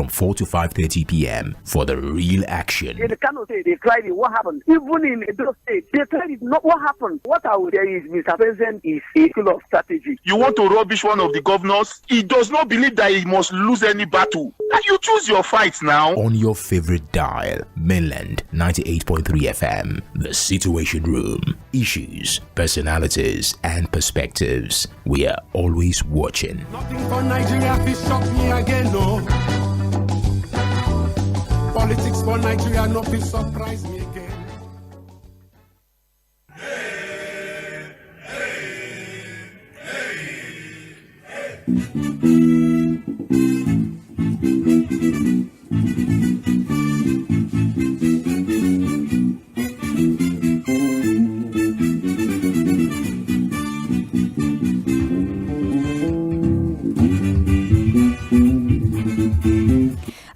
from 4 to 5:30 p.m. for the real action. In the Kano State, they tried it. What happened? Even in Edo State, they tried it. Not what happened. What I would say is, Mr. President is full of strategy. You want to rubbish one of the governors? He does not believe that he must lose any battle. And you choose your fights now. On your favorite dial, Mainland 98.3 FM, The Situation Room. Issues, personalities, and perspectives. We are always watching. Nothing for Nigeria, fish shock me again, no. Politics for Nigeria, no fish surprise me again.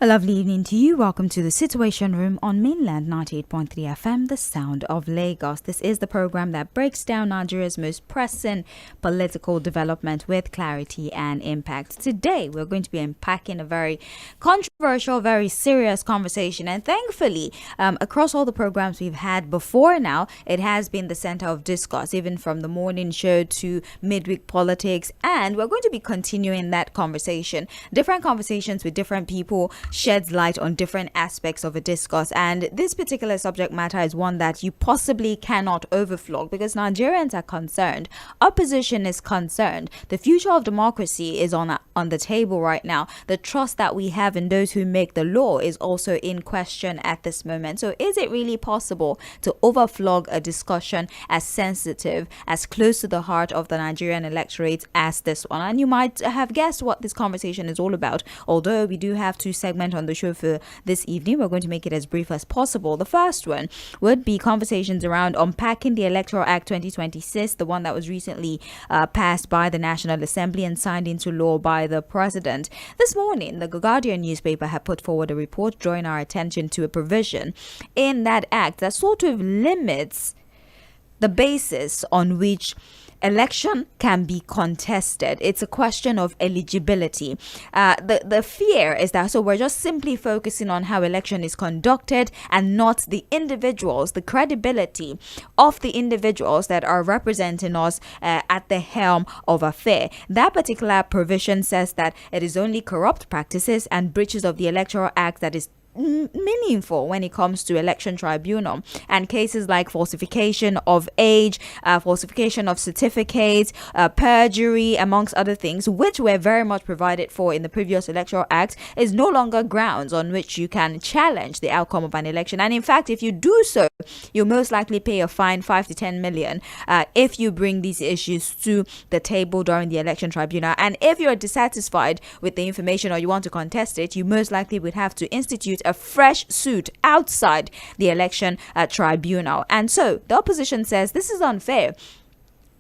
A lovely evening to you. Welcome to the Situation Room on Mainland 98.3 FM, the sound of Lagos. This is the program that breaks down Nigeria's most pressing political development with clarity and impact. Today, we're going to be unpacking a very controversial, very serious conversation. And thankfully, across all the programs we've had before now, it has been the center of discourse, even from the morning show to midweek politics. And we're going to be continuing that conversation. Different conversations with different people sheds light on different aspects of a discourse, and this particular subject matter is one that you possibly cannot overflow because Nigerians are concerned, opposition is concerned, the future of democracy is on the table right now. The trust that we have in those who make the law is also in question at this moment. So is it really possible to overflog a discussion as sensitive, as close to the heart of the Nigerian electorate as this one? And you might have guessed what this conversation is all about. Although we do have two segments on the show for this evening, we're going to make it as brief as possible. The first one would be conversations around unpacking the Electoral Act 2026, the one that was recently passed by the National Assembly and signed into law by the President. This morning, the Guardian newspaper had put forward a report drawing our attention to a provision in that act that sort of limits the basis on which election can be contested. It's a question of eligibility. The fear is that so we're just simply focusing on how election is conducted and not the individuals, the credibility of the individuals that are representing us at the helm of affair. That particular provision says that it is only corrupt practices and breaches of the Electoral Act that is meaningful when it comes to election tribunal, and cases like falsification of age, falsification of certificates, perjury, amongst other things, which were very much provided for in the previous Electoral Act, is no longer grounds on which you can challenge the outcome of an election. And in fact, if you do so, you'll most likely pay a fine 5 to 10 million if you bring these issues to the table during the election tribunal. And if you're dissatisfied with the information or you want to contest it, you most likely would have to institute a fresh suit outside the election tribunal. And so the opposition says this is unfair.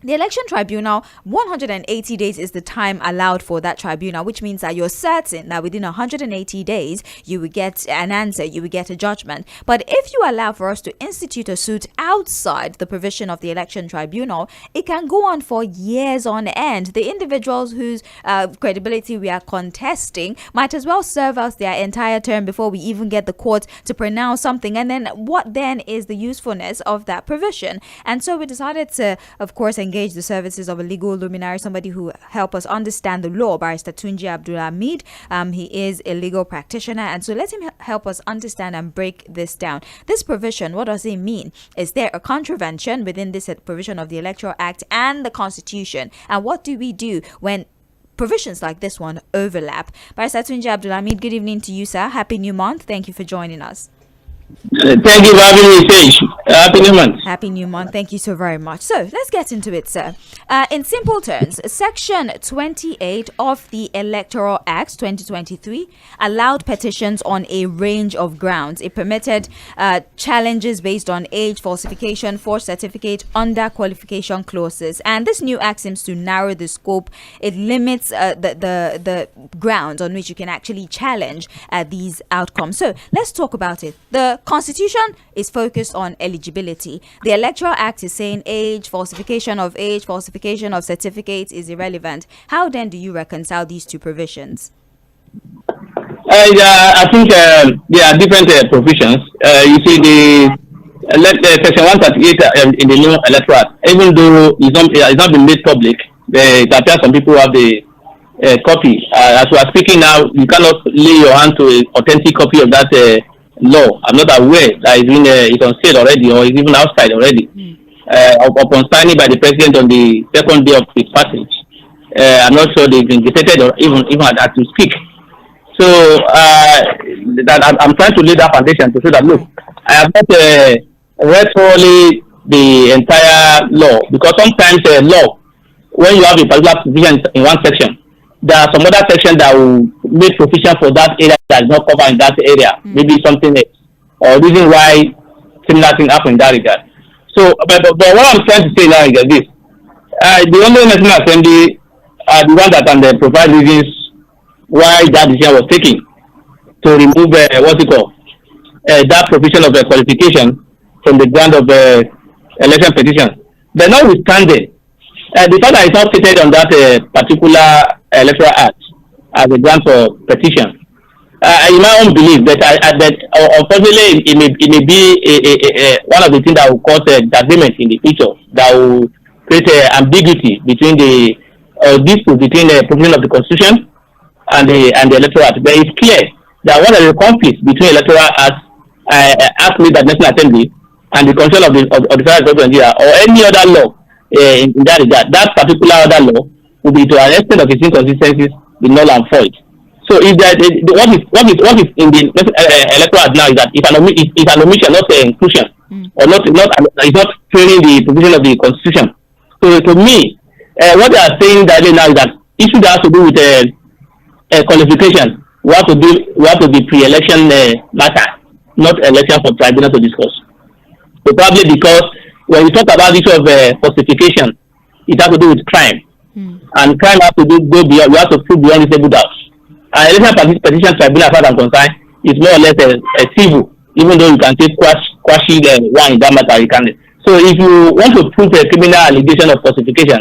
The election tribunal, 180 days is the time allowed for that tribunal, which means that you're certain that within 180 days, you will get an answer, you will get a judgment. But if you allow for us to institute a suit outside the provision of the election tribunal, it can go on for years on end. The individuals whose credibility we are contesting might as well serve us their entire term before we even get the court to pronounce something. And then what then is the usefulness of that provision? And so we decided to, of course, engage the services of a legal luminary, somebody who help us understand the law, Barrister Tunji Abdulhamid. He is a legal practitioner, and so let him help us understand and break this down. This provision, what does it mean? Is there a contravention within this provision of the Electoral Act and the Constitution? And what do we do when provisions like this one overlap? Barrister Tunji Abdulhamid, good evening to you, sir. Happy new month. Thank you for joining us. Thank you for having me, Sage. Happy New Month. Happy New Month. Thank you so very much. So let's get into it, sir. In simple terms, Section 28 of the Electoral Act 2023 allowed petitions on a range of grounds. It permitted challenges based on age, falsification, forged certificate, under qualification clauses. And this new act seems to narrow the scope. It limits the grounds on which you can actually challenge these outcomes. So let's talk about it. The Constitution is focused on eligibility. The Electoral Act is saying age, falsification of certificates is irrelevant. How then do you reconcile these two provisions? I think there are different provisions. You see, Section 138 in the new electoral act, even though it's not been made public, it appears some people have the copy. As we are speaking now, you cannot lay your hand to an authentic copy of that law. I'm not aware that it's on sale already or it's even outside already. Upon signing by the president on the second day of his passage, I'm not sure they've been gazetted or even as we speak. So that I'm trying to lay that foundation to say that look, I have not read thoroughly the entire law, because sometimes law, when you have a particular provision in one section, there are some other sections that will make provision for that area that is not covered in that area, maybe something else, or reason why similar thing happened in that regard. So, but what I'm trying to say now is this: the only National Assembly are the one that can provide reasons why that decision was taken to remove that provision of qualification from the grant of election petition. But notwithstanding, the fact that it's not stated on that particular electoral act as a grant for petition, in my own belief, that unfortunately it may be one of the things that will cause disagreement in the future, that will create ambiguity between the dispute between the provision of the Constitution and the electoral act. But it's clear that one of the conflicts between electoral act made by the National Assembly and the Constitution of the Federal Republic of Nigeria, or any other law in that regard, that particular other law will be to an extent of its inconsistencies be null and void. So if what is in the electoral act now is that if an omission, not an inclusion, or not is not training the provision of the Constitution. So to me, what they are saying that now is that issue that has to do with qualification, we have to be pre-election matter, not election for tribunal to discuss. So probably because when we talk about issue of falsification, it has to do with crime, and crime has to go beyond. We have to prove beyond reasonable doubt. And election petition tribunal, as far as I'm concerned, is more or less a civil, even though you can take quasi one in that matter. You can. So if you want to prove a criminal allegation of falsification,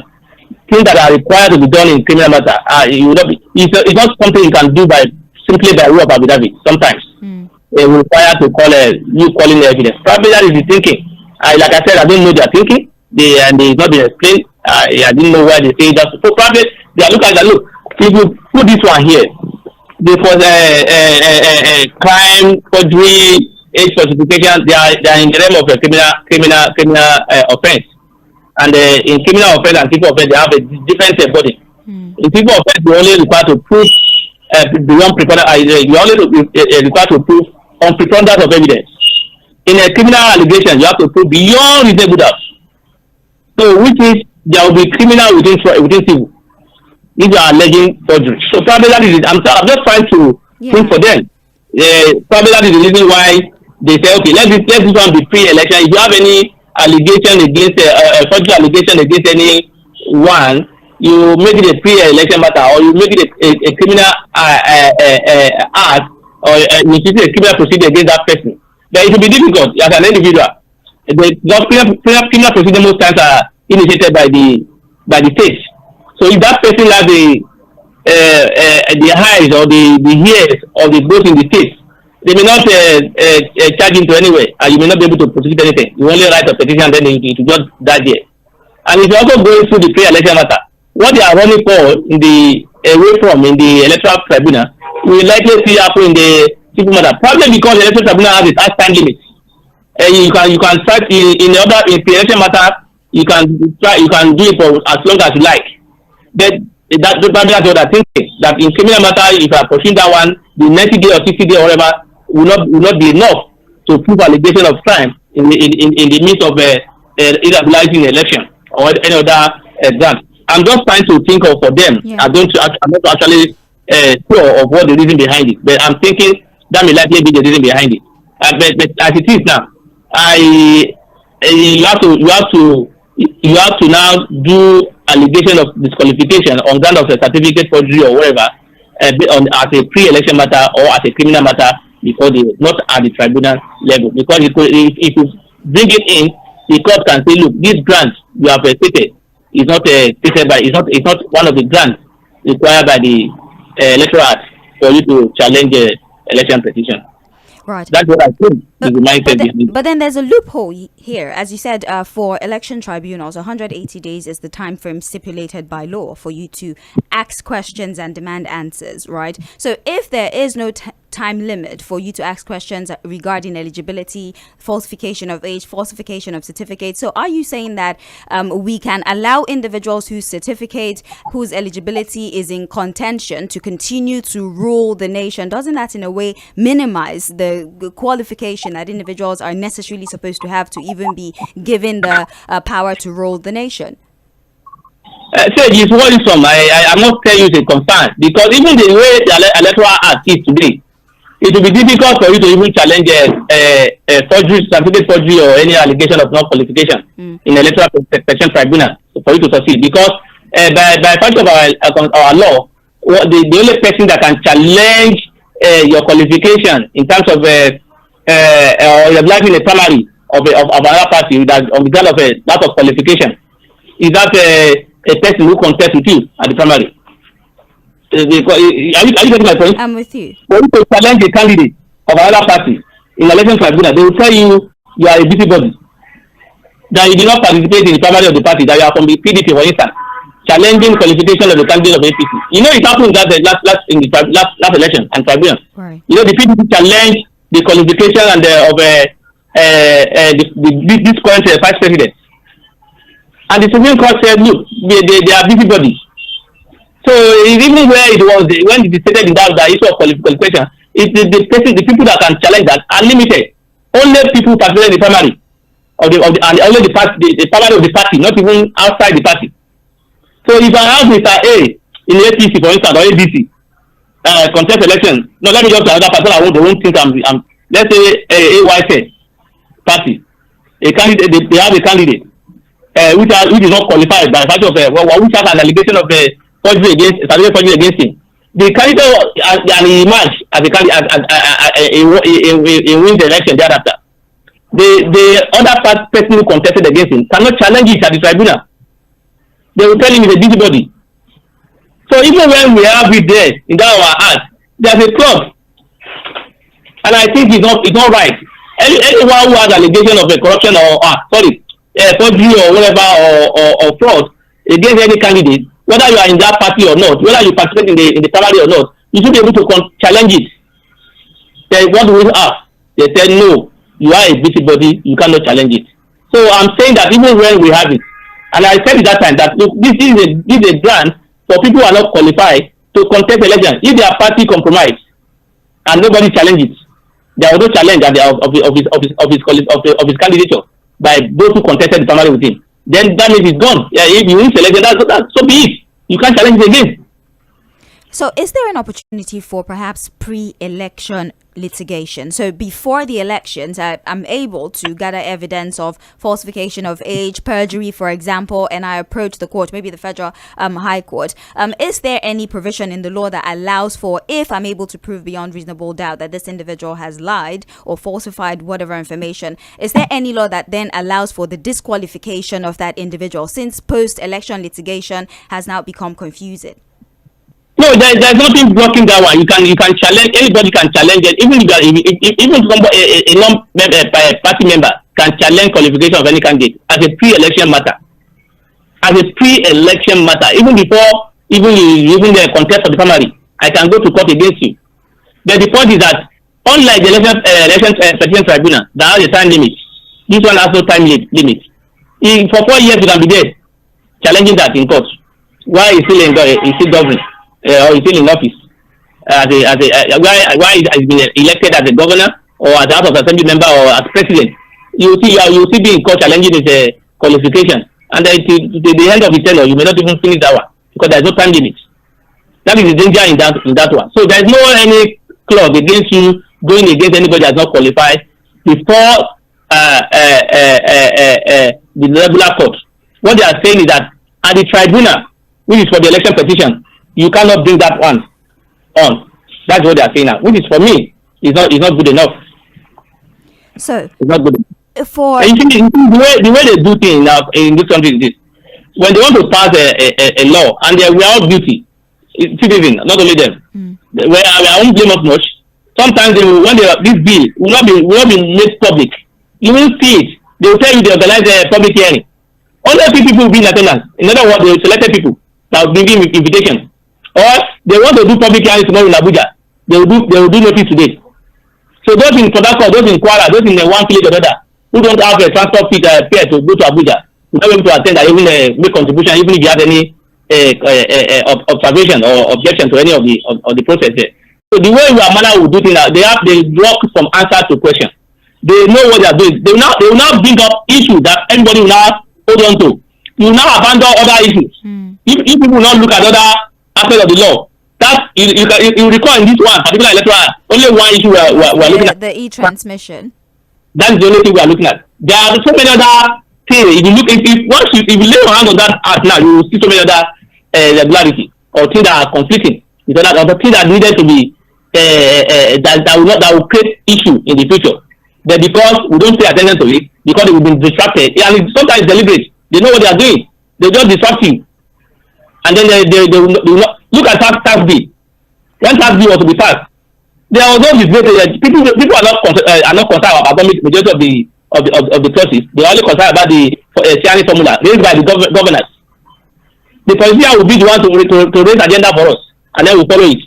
things that are required to be done in criminal matter, you will not be. It's not something you can do simply by way of affidavit. Sometimes they will require to call you calling the evidence. Probably that is the thinking. Like I said, I don't know their thinking. It's not been explained. I didn't know why they say that. So probably they are looking at that. Look, if you put this one here, because crime, forgery, age falsification, they are in the realm of a criminal offense. And in criminal offense and civil offense, they have a different body. In civil offense, you only require to prove beyond you only require to prove on preponderance of evidence. In a criminal allegation, you have to prove beyond reasonable doubt. So, which is there will be criminal within civil. These are alleging forgery. So probably that is it. I'm just trying to think for them. Probably that is the reason why they say, okay, let this one be pre-election. If you have any allegation against forgery allegation against anyone, you make it a pre-election matter, or you make it a criminal act, or you choose a criminal procedure against that person. But it will be difficult as an individual. The criminal procedure most times are initiated by the state. So if that person has the eyes or the ears of the both in the state, they may not charge him to anywhere, and you may not be able to prosecute anything. You only write a petition, and then it will just die there. And if you're also going through the pre-election matter, what they are running for in the electoral tribunal will likely see happen in the civil matter. Probably because the electoral tribunal has its time limit. You can start in pre-election matter. You can do it for as long as you like. But that's what I'm thinking. That in criminal matter, if I pursue that one, the 90 day or 60 day or whatever will not be enough to prove allegation of crime in the midst of irregularities in the election or any other grant. I'm just trying to think of for them. Yeah. I'm not actually sure of what the reason behind it, but I'm thinking that may likely be the reason behind it. But as it is now, you have to now do allegation of disqualification on ground of a certificate forgery or whatever as a pre-election matter or as a criminal matter before not at the tribunal level. Because if you bring it in, the court can say, look, this grant you have stated is not stated by it's not one of the grants required by the electoral act. for you to challenge election petition. Right. That's what I think. But then there's a loophole here. As you said, for election tribunals, 180 days is the time frame stipulated by law for you to ask questions and demand answers, right? So if there is no time limit for you to ask questions regarding eligibility, falsification of age, falsification of certificates, so are you saying that we can allow individuals whose certificate, whose eligibility is in contention to continue to rule the nation? Doesn't that in a way minimize the qualification that individuals are necessarily supposed to have to even be given the power to rule the nation? So it's worrisome. I must tell you it's a concern, because even the way the electoral act is today, it will be difficult for you to even challenge forgery, certificate forgery, or any allegation of non-qualification in electoral protection tribunal for you to succeed. Because by virtue of our law, the only person that can challenge your qualification in terms of or your life in a primary of another party that on the ground of that of qualification is that a person who contests with you at the primary. Are you getting my point? I'm with you. For you to challenge a candidate of another party in election tribunal, they will tell you you are a busybody, that you did not participate in the primary of the party, that you are from the PDP, for instance, challenging qualification of the candidate of APC. You know it happened that last election and tribunal. Right. You know the PDP challenged the qualification and of this current vice president, and the Supreme Court said, look, they are busybodies. So even where it was when it is stated in that issue of qualification, the people that can challenge that are limited. Only people participating in the primary and only the primary of the party, not even outside the party. So if I have Mr. A in APC, for instance, or ABC, contest election, no, let me just another person. I won't think I'm let's say AYC party, a candidate. They have a candidate which is not qualified by virtue of which has an allegation of forgery against him. The candidate and he emerged as a candidate he wins the election thereafter. The other person who contested against him cannot challenge it at the tribunal. They will tell him he's a busybody. So even when we have it there in our act, there's a clause, and I think it's not right. Anyone who has allegation of a corruption or forgery or whatever or fraud against any candidate, whether you are in that party or not, whether you participate in the primary or not, you should be able to challenge it. Then what do we ask? They said no, you are a busybody, you cannot challenge it. So I'm saying that even when we have it, and I said at that time that look, this is a grant for people who are not qualified to contest election. If they are party compromised and nobody challenge it, there was no challenge of his candidature by those who contested the primary with him. Then that means it's gone. Yeah, if you win election, that's so be it. You can't challenge it again. So is there an opportunity for perhaps pre-election litigation? So before the elections, I'm able to gather evidence of falsification of age, perjury, for example, and I approach the court, maybe the federal high court. Is there any provision in the law that allows for, if I'm able to prove beyond reasonable doubt that this individual has lied or falsified whatever information, is there any law that then allows for the disqualification of that individual, since post-election litigation has now become confusing? No, there's nothing blocking that one. You can challenge, anybody can challenge it. Even a non-party member can challenge qualification of any candidate as a pre-election matter. As a pre-election matter, even before even the contest of the primary, I can go to court against you. But the point is that unlike the election petition tribunal that has a time limit, this one has no time limit. For 4 years you can be there challenging that in court. Why is still governing? Or is still in office why has been elected as a governor or as a House of Assembly member or as president, you see be in court challenging his qualification, and at the end of the tenure you may not even finish that one because there is no time limit. That is the danger in that one. So there is no any clause against you going against anybody that is not qualified before the regular court. What they are saying is that at the tribunal, which is for the election petition, you cannot bring that one on. That's what they are saying now, which is for me is not good enough. So it's not good. For the way they do things now in this country is this: when they want to pass a law and we are all guilty, citizens, not only them, Where I won't blame us much. Sometimes this bill will not be made public. You will see it. They will tell you they organize a public hearing. Only few people will be in attendance. In other words, they selected people that will be given invitation. Or they want to do public hearing tomorrow in Abuja. They will do notice today. So those in Port Harcourt, those in Kwara, those in one village or another, who don't have a transport fare to go to Abuja, will not be able to attend and even make contribution, even if you have any observation or objection to any of the process there. So the way our manner will do things, they block some answers to questions. They know what they are doing. They will now bring up issues that everybody will now hold on to. You will now abandon other issues. If people will not look at other aspects of the law, that you recall in this one particular electoral, only one issue we are looking at. The e-transmission. That's the only thing we are looking at. There are so many other things. If you look, if you lay your hand on that act now, you will see so many other regularity or things that are conflicting with other things that needed to be that will create issue in the future. But because we don't pay attention to it, because we've been distracted, and sometimes deliberate, they know what they are doing. They just distract you, and then they will not look at tax bill. When tax bill was to be passed, there was no debate. People are not concerned about the majority of the clauses. They are only concerned about the Sᴏᴜ formula raised by the governors. The politician will be the one to raise agenda for us, and then we follow it.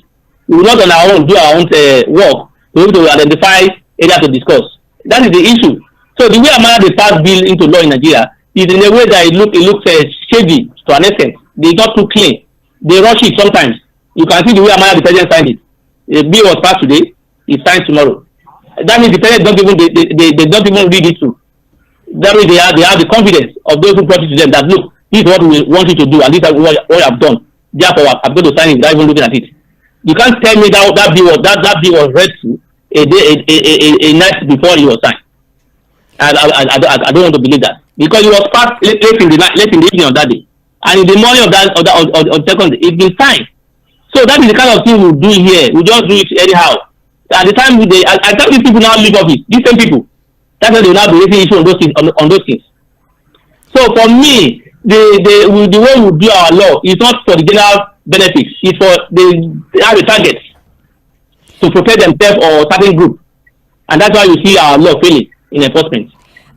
We will not on our own do our own work to be able to identify areas to discuss. That is the issue. So the way Amara they pass bill into law in Nigeria is in a way that it looks shady to an extent. They not too clean. They rush it sometimes. You can see the way Amara the president signed it. The bill was passed today. It's signed tomorrow. That means the president they don't even read it through. That means they have the confidence of those who brought it to them that look, this is what we want you to do, and this is what you have done. Therefore, I'm going to sign it without even looking at it. You can't tell me that bill was read through a night before it was signed. I don't want to believe that, because it was passed late in the evening of that day, and in the morning of second day, it's been signed. So that is the kind of thing we do here. We just do it anyhow. At the time I tell these people now leave office, these same people, that's why they will now be raising issue on those things. So for me, the way we do our law is not for the general benefits. It's for they have a target to protect themselves or certain group, and that's why you see our law failing in enforcement.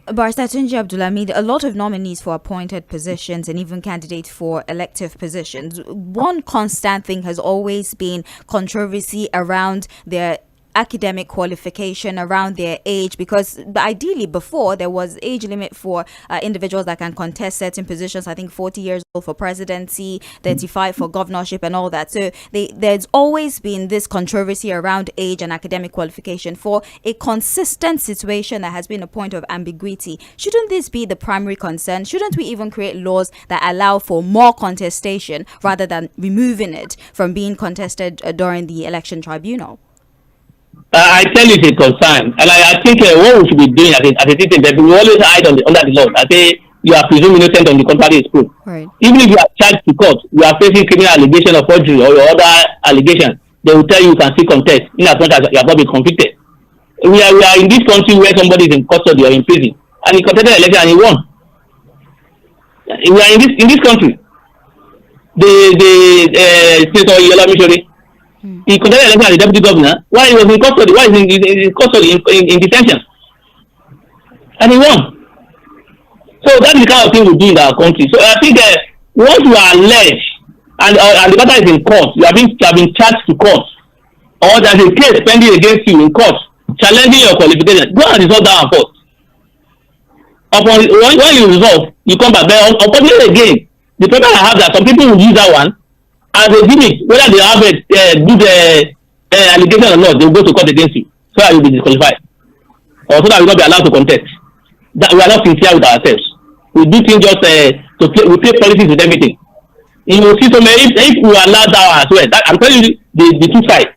Barrister Tunji Abdulhamid, a lot of nominees for appointed positions and even candidates for elective positions. One constant thing has always been controversy around their academic qualification, around their age, because ideally before there was age limit for individuals that can contest certain positions. I think 40 years old for presidency, 35 for governorship and all that. So there's always been this controversy around age and academic qualification. For a consistent situation that has been a point of ambiguity, shouldn't this be the primary concern? Shouldn't we even create laws that allow for more contestation rather than removing it from being contested during the election tribunal? I tell you it's a concern, and I think what we should be doing as a citizen, that we always hide under the law. I say you are presumed innocent on the contrary is proved. Right. Even if you are charged to court, you are facing criminal allegation of forgery or other allegations, they will tell you can still contest in as much as you have not been convicted. We are in this country where somebody is in custody or in prison, and he contested an election and he won. We are in this country. Senator Yᴏᴜᴛᴜ he contested election as the deputy governor while he was in custody, while he is in custody in detention, and he won. So that's the kind of thing we do in our country. So I think once you are alleged and the matter is in court, you have been charged to court, or there's a case pending against you in court challenging your qualification, go and resolve that one first. When you resolve, you come back. But unfortunately again, the problem I have that some people will use that one as a gimmick, whether they have a good allegation or not, they will go to court against you, so that you will be disqualified, or so that you will not be allowed to contest. That we are not sincere with ourselves. We do things just we play politics with everything. You will see so many. If we allow that as well, I'm telling you the two sides.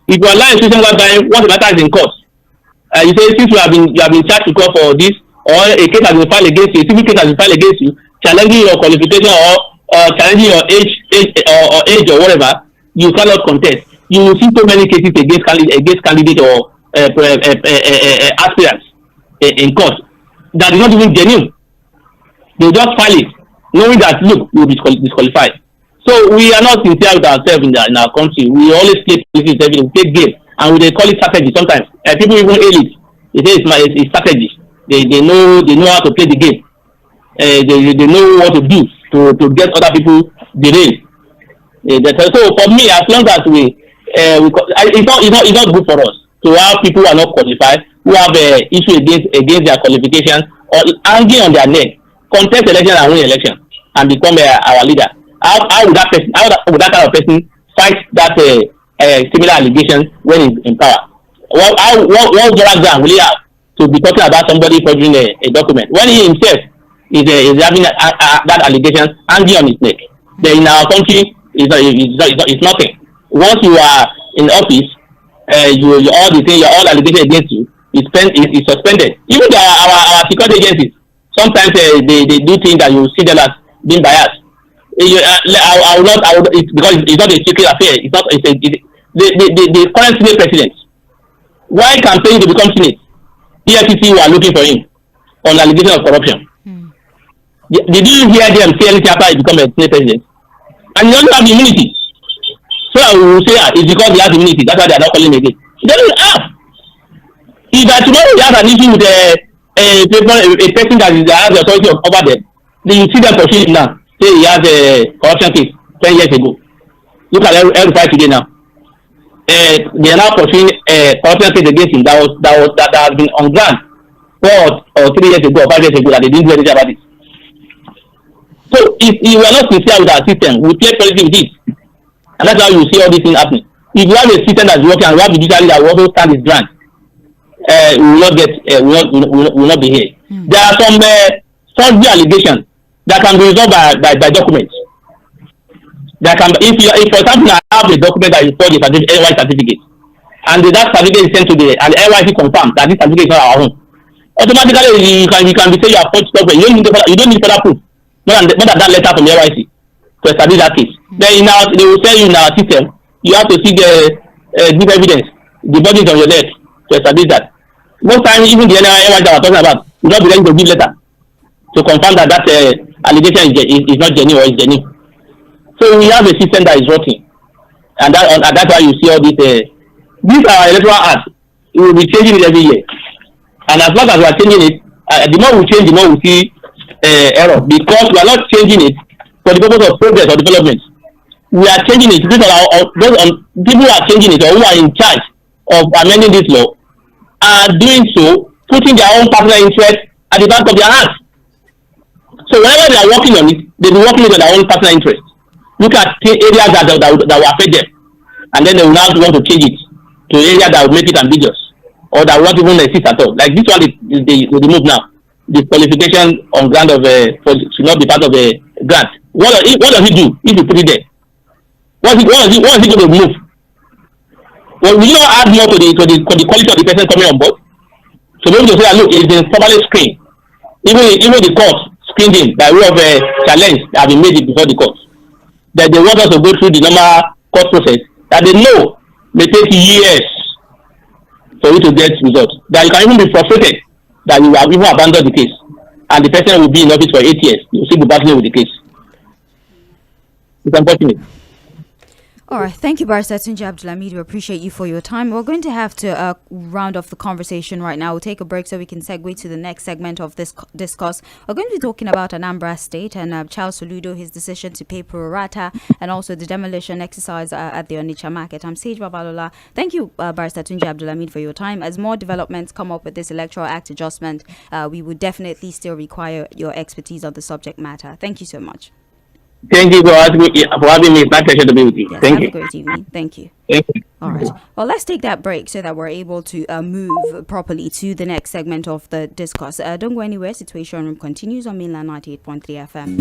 If you allow a situation whereby once the matter is in court, you say since you have been charged to court for this, or a case has been filed against you, a civil case has been filed against you, challenging your qualification or challenging your age or whatever, you cannot contest. You will see so many cases against candidates or aspirants in court that is not even genuine. They just file it, knowing that look, you will be disqualified. So we are not sincere with ourselves in our country. We always play politics every day. We play game, and they call it strategy sometimes. People even hail it. They say it's strategy. They know how to play the game. They know what to do to get other people derailed. So for me, as long as it's not good for us to have people who are not qualified, who have issue against their qualifications or hanging on their neck, contest election and win election and become our leader. How would that kind of person fight that similar allegation when he's in power? What background will he have to be talking about somebody forging a document when he himself is having that allegation hanging on his neck? Then in our country, it's nothing. Once you are in office, all allegations against you is suspended. Even our security agencies, sometimes they do things that you see them as being biased. I will not. Because it's not a secret affair. It's not. The current Senate president. Why campaigning to become Senate? EFCC were looking for him on allegation of corruption. Did you hear them say anything after he become a Senate president? And he doesn't have immunity. So I will say it's because he has immunity. That's why they are not calling him again. He doesn't have. If tomorrow he has an issue with a person that has the authority over them, then you see them pursuing him now. Say he has a corruption case 10 years ago. Look at Rᴏᴏ today now. They are now pursuing a corruption case against him that has been on ground 4 or 3 years ago or 5 years ago that they didn't do anything about it. So if we are not sincere with our system, we play politics with it, and that's how you see all these things happening. If you have a system that's working and we have a judiciary that will also stand its ground, we will not be here. There are some forgery allegations that can be resolved by documents. That can, if for example I have a document that is called a NYC certificate, and that certificate is sent to the NYC confirmed that this certificate is not our own, automatically you can be saying you have forged document. You don't need further proof. More than that letter from the NYC to establish that case. Then they will tell you in our system you have to see give evidence, the bodies on your leg to establish that. Most times even the NYC that we're talking about will not be ready to give letter to confirm that allegation is not genuine or is genuine. So we have a system that is working, and that's why you see all these. These are electoral acts. We will be changing it every year, and as long as we are changing it, the more we change, the more we see error, because we are not changing it for the purpose of progress or development. We are changing it based on people who are changing it or who are in charge of amending this law are doing so, putting their own personal interest at the back of their heart. So whenever they are working on it, they will be working on their own personal interest. Look at areas that will affect them, and then they will now want to change it to areas that will make it ambiguous or that will not even exist at all. Like this one, they remove now. The qualification on ground of should not be part of a grant. What does he do if you put it there? What is he going to remove? Well, will you not add more to the quality of the person coming on board? So maybe to say that look, it's been properly screened. Even the court screened him by way of a challenge that have been made before the court. That they want us to go through the normal court process that they know may take years for you to get results. That you can even be frustrated that you have even abandoned the case, and the person will be in office for 8 years. You will still be battling with the case. It's unfortunate. All right, thank you, Barrister Tūnjí Abdulhamid. We appreciate you for your time. We're going to have to round off the conversation right now. We'll take a break so we can segue to the next segment of this discourse. We're going to be talking about Anambra State and Charles Soludo, his decision to pay pro rata, and also the demolition exercise at the Onitsha market. I'm Sage Babalola. Thank you, Barrister Tūnjí Abdulhamid, for your time. As more developments come up with this Electoral Act adjustment, we would definitely still require your expertise on the subject matter. Thank you so much. Thank you for having me. It's my pleasure to be with you. Yes, Thank have you. a great evening. Thank you. Thank you. All right. Well, let's take that break so that we're able to move properly to the next segment of the discourse. Don't go anywhere. Situation Room continues on Mainland 98.3 FM.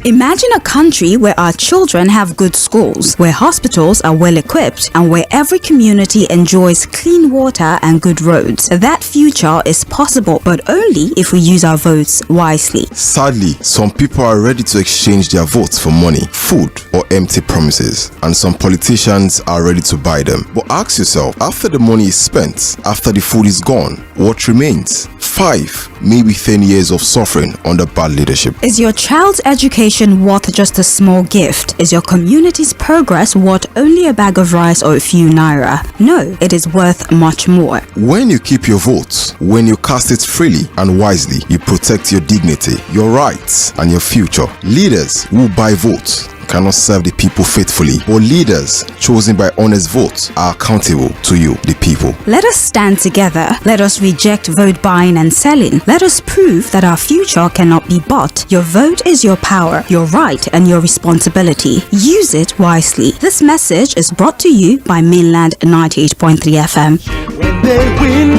Imagine a country where our children have good schools, where hospitals are well equipped, and where every community enjoys clean water and good roads. That future is possible, but only if we use our votes wisely. Sadly, some people are ready to exchange their votes for money, food, or empty promises, and some politicians are ready to buy them. But ask yourself, after the money is spent, after the food is gone, what remains? 5, maybe 10 years of suffering under bad leadership. Is your child's education worth just a small gift? Is your community's progress worth only a bag of rice or a few naira? No, it is worth much more. When you keep your votes, when you cast it freely and wisely, you protect your dignity, your rights, and your future. Leaders who buy votes cannot serve the people faithfully, but leaders chosen by honest votes are accountable to you, the people. Let us stand together. Let us reject vote buying and selling. Let us prove that our future cannot be bought. Your vote is your power, your right, and your responsibility. Use it wisely. This message is brought to you by Mainland 98.3 FM. When they win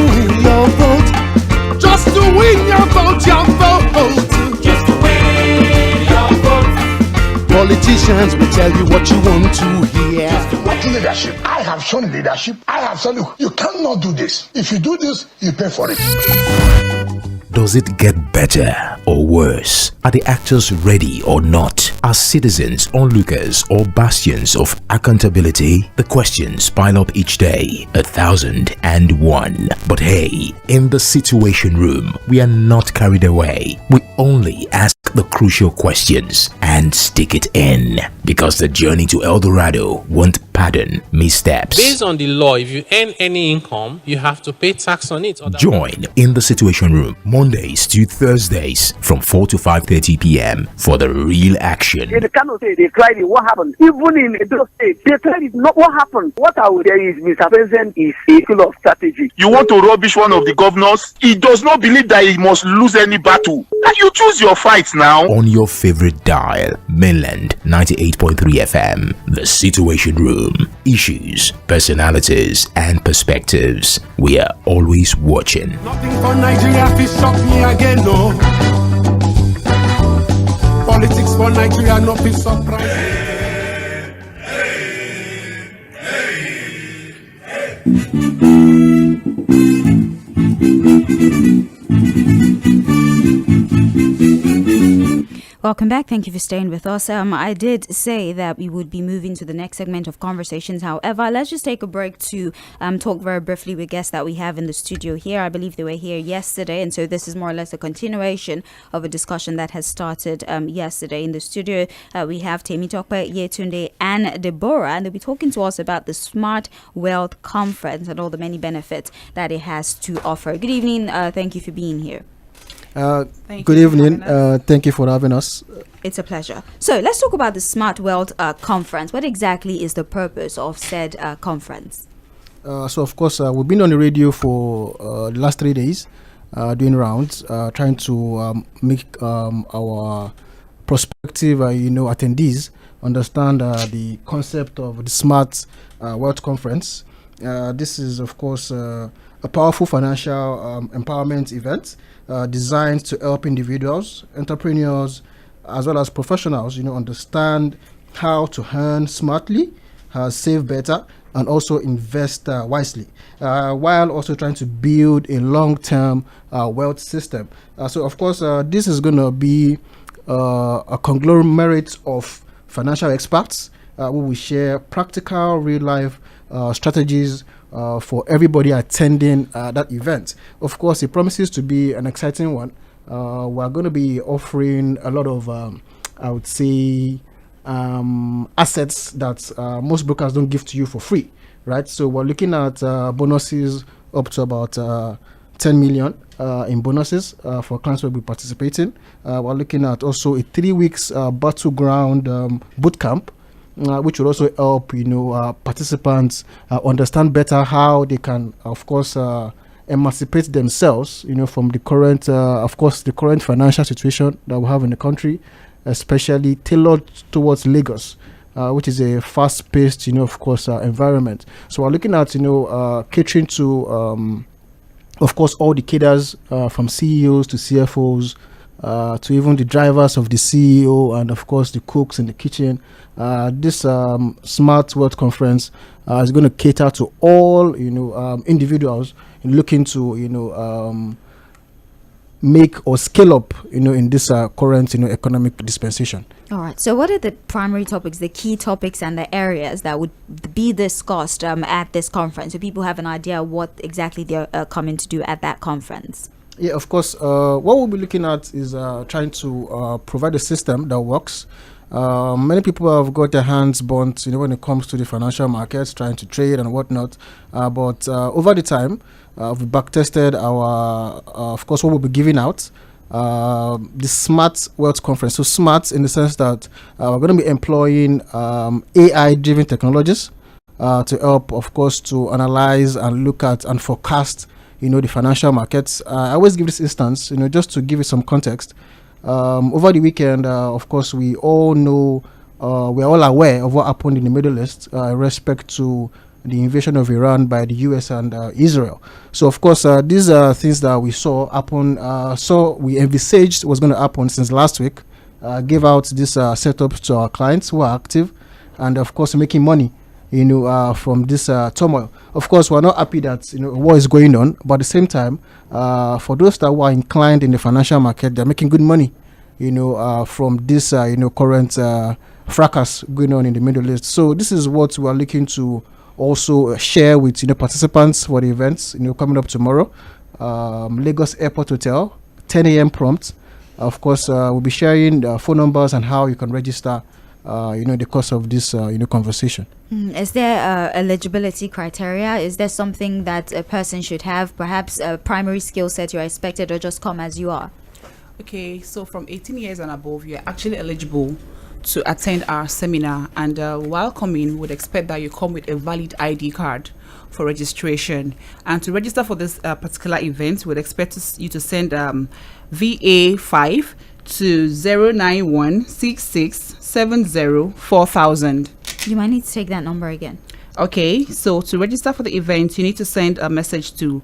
your vote, just to win your vote, your vote. Just to win your vote. Politicians will tell you what you want to hear. What leadership? I have shown leadership. I have said, look, you cannot do this. If you do this, you pay for it. Does it get better or worse? Are the actors ready or not? Are citizens onlookers or bastions of accountability? The questions pile up each day, 1,001. But hey, in the Situation Room, we are not carried away. We only ask the crucial questions and stick it in, because the journey to El Dorado won't pardon missteps. Based on the law, if you earn any income, you have to pay tax on it. Join in the Situation Room Mondays to Thursdays from 4 to 5:30 p.m. for the real action. They cannot say they cried it. What happened? Even in those states, they cried it. Not what happened. What I would say is Mr. President is full of strategy. You want to rubbish one of the governors? He does not believe that he must lose any battle. And you choose your fights now. On your favorite dial, Mainland 98.3 FM, the Situation Room. Issues, personalities, and perspectives. We are always watching. Nothing for Nigeria, fi shock me again, no. Politics for Nigeria, no fi surprise. Welcome back. Thank you for staying with us. I did say that we would be moving to the next segment of conversations. However, let's just take a break to talk very briefly with guests that we have in the studio here. I believe they were here yesterday, and so this is more or less a continuation of a discussion that has started yesterday in the studio. We have Tēmítọ́pẹ́, Yetunde, and Deborah, and they'll be talking to us about the Smart Wealth Conference and all the many benefits that it has to offer. Good evening. Thank you for being here. Good evening. Thank you for having us. It's a pleasure. So let's talk about the Smart Wealth Conference. What exactly is the purpose of said conference? So, of course, we've been on the radio for the last 3 days, doing rounds, trying to make our prospective, attendees understand the concept of the Smart Wealth Conference. This is, of course, a powerful financial empowerment event designed to help individuals, entrepreneurs, as well as professionals, understand how to earn smartly, save better, and also invest wisely, while also trying to build a long-term wealth system. So, of course, this is going to be a conglomerate of financial experts who will share practical, real-life strategies for everybody attending that event. Of course, it promises to be an exciting one. We're going to be offering a lot of, I would say, assets that most brokers don't give to you for free, right? So we're looking at bonuses up to about 10 million in bonuses for clients who will be participating. We're looking at also a 3 weeks battleground boot camp, which will also help participants understand better how they can, of course, emancipate themselves, from the current, the current financial situation that we have in the country, especially tailored towards Lagos, which is a fast-paced, environment. So we're looking at, catering to, of course, all the cadres from CEOs to CFOs to even the drivers of the CEO and of course the cooks in the kitchen. This Smart World Conference is going to cater to all individuals looking to make or scale up in this current economic dispensation. All right. So what are the primary topics, the key topics and the areas that would be discussed at this conference, so people have an idea what exactly they're coming to do at that conference? Yeah, of course. What we'll be looking at is trying to provide a system that works. Many people have got their hands burnt, when it comes to the financial markets, trying to trade and whatnot. But over the time, we've backtested our, of course, what we'll be giving out. The Smart World Conference. So smart in the sense that we're going to be employing AI-driven technologies to help, of course, to analyze and look at and forecast, the financial markets. I always give this instance, just to give it some context. Over the weekend, of course, we all know, we are all aware of what happened in the Middle East in respect to the invasion of Iran by the US and Israel. So, of course, these are things that we saw happen, we envisaged was going to happen since last week, gave out this setup to our clients who are active and, of course, making money, from this turmoil. Of course, we're not happy that, war is going on, but at the same time, for those that were inclined in the financial market, they're making good money, from this, current fracas going on in the Middle East. So this is what we are looking to also share with participants for the events coming up tomorrow. Lagos Airport Hotel, 10 a.m. prompt. Of course, we'll be sharing phone numbers and how you can register in the course of this conversation. Is there eligibility criteria? Is there something that a person should have, perhaps a primary skill set you're expected, or just come as you are? Okay, so from 18 years and above, you're actually eligible to attend our seminar, and while coming, we would expect that you come with a valid ID card for registration. And to register for this particular event, we would expect you to send VA5 to 09166704000. You might need to take that number again. Okay, so to register for the event, you need to send a message to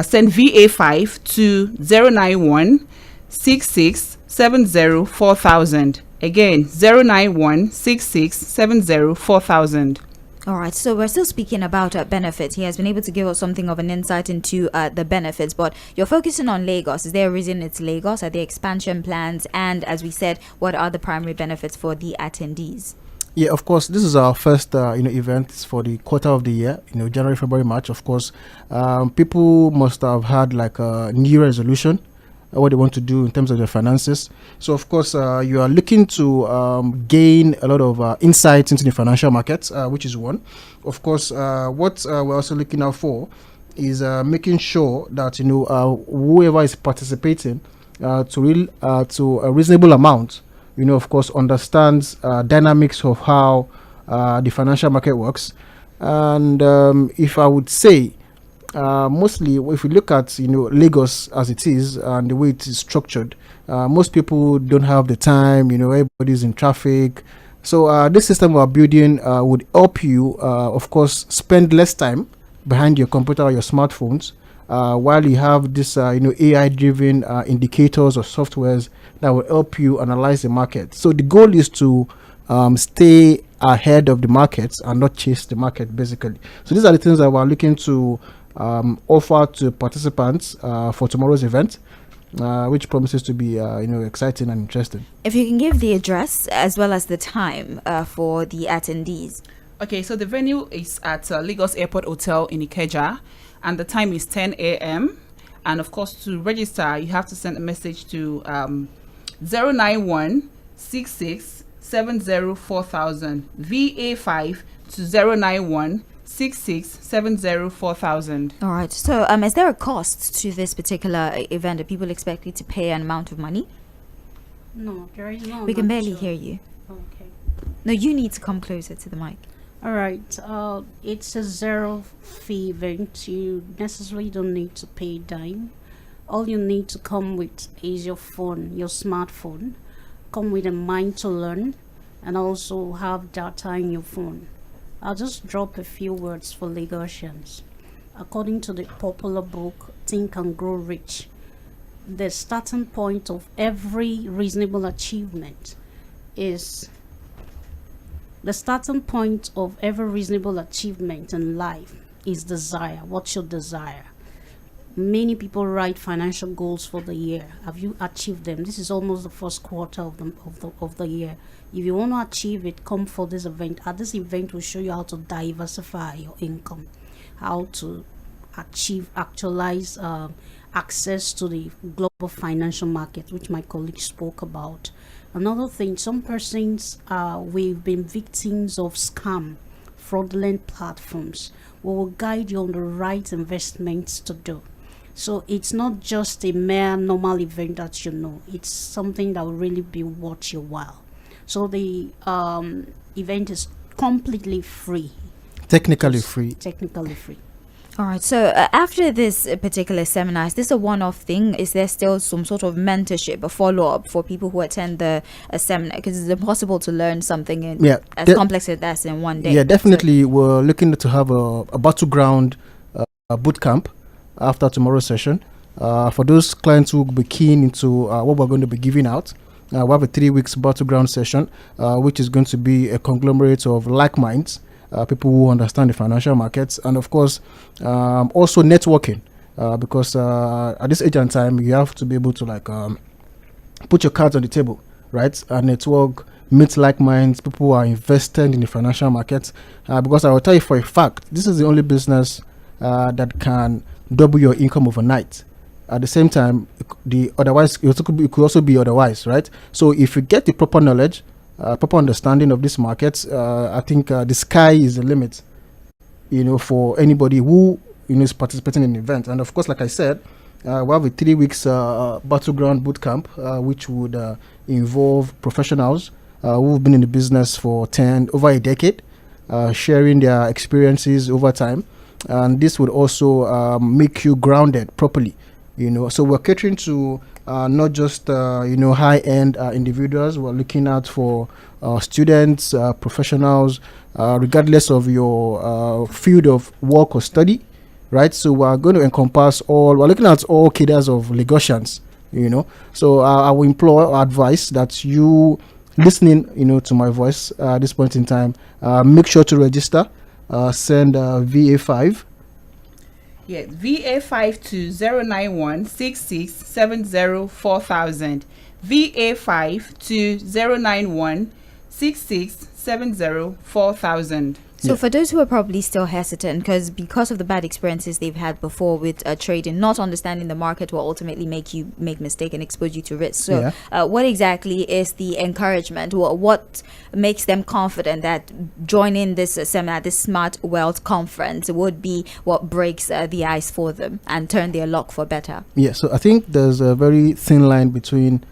send VA5 to 09166704000. Again, 09166704000. All right, so we're still speaking about benefits. He has been able to give us something of an insight into the benefits, but you're focusing on Lagos. Is there a reason it's Lagos? Are there expansion plans? And as we said, what are the primary benefits for the attendees? Yeah, of course, this is our first event for the quarter of the year, January, February, March. Of course, people must have had like a new resolution, what they want to do in terms of their finances. So, of course, you are looking to gain a lot of insights into the financial markets, which is one. Of course, what we're also looking out for is making sure that whoever is participating to a reasonable amount, of course, understands dynamics of how the financial market works. And if I would say, mostly, if we look at Lagos as it is and the way it is structured, most people don't have the time. Everybody's in traffic. So this system we're building would help you, of course, spend less time behind your computer or your smartphones, while you have this, AI-driven indicators or softwares that will help you analyze the market. So the goal is to stay ahead of the markets and not chase the market, basically. So these are the things that we're looking to offer to participants for tomorrow's event, which promises to be exciting and interesting. If you can give the address as well as the time for the attendees. Okay, so the venue is at Lagos Airport Hotel in Ikeja, and the time is 10 a.m. And of course, to register, you have to send a message to 09166704000, VA5 to 09166704000. All right. So, is there a cost to this particular event? Are people expected to pay an amount of money? No, there is no. We can barely hear you. Okay. No, you need to come closer to the mic. All right. It's a zero fee event. You necessarily don't need to pay a dime. All you need to come with is your phone, your smartphone. Come with a mind to learn, and also have data in your phone. I'll just drop a few words for Lagosians. According to the popular book Think and Grow Rich, the starting point of every reasonable achievement is in life is desire. What's your desire? Many people write financial goals for the year. Have you achieved them? This is almost the first quarter of the year. If you want to achieve it, come for this event. At this event, we'll show you how to diversify your income, how to actualize access to the global financial market, which my colleague spoke about. Another thing, some persons, we've been victims of scam, fraudulent platforms. We will guide you on the right investments to do. So it's not just a mere normal event that you know. It's something that will really be worth your while. So the event is completely free. Technically free. All right. So after this particular seminar, is this a one-off thing? Is there still some sort of mentorship, a follow-up for people who attend the seminar? Because it's impossible to learn something as complex as that in one day. Yeah, definitely. We're looking to have a battleground boot camp after tomorrow's session. For those clients who will be keen into what we're going to be giving out, we have a 3 weeks battleground session, which is going to be a conglomerate of like minds. People who understand the financial markets, and of course also networking, because at this age and time you have to be able to put your cards on the table, right? And network, meet like minds, people who are invested in the financial markets, because I will tell you for a fact, this is the only business that can double your income overnight. At the same time, it could also be otherwise, right? So if you get the proper knowledge, proper understanding of these markets, I think the sky is the limit, for anybody who is participating in the event. And of course, like I said, we have a 3 weeks battleground boot camp, which would involve professionals who've been in the business for over a decade, sharing their experiences over time, and this would also make you grounded properly. So we're catering to not just high-end individuals. We're looking out for students, professionals, regardless of your field of work or study, right? So we're going to encompass we're looking at all cadres of Lagosians, So I will implore or advise that you listening, to my voice at this point in time, make sure to register, send VA5. Yeah, VA5 to 09166704000. VA5 to 09166704000. So for those who are probably still hesitant because of the bad experiences they've had before with trading, not understanding the market will ultimately make you make mistake and expose you to risk. So what exactly is the encouragement? What makes them confident that joining this seminar, this Smart Wealth Conference, would be what breaks the ice for them and turn their luck for better? Yeah, so I think there's a very thin line between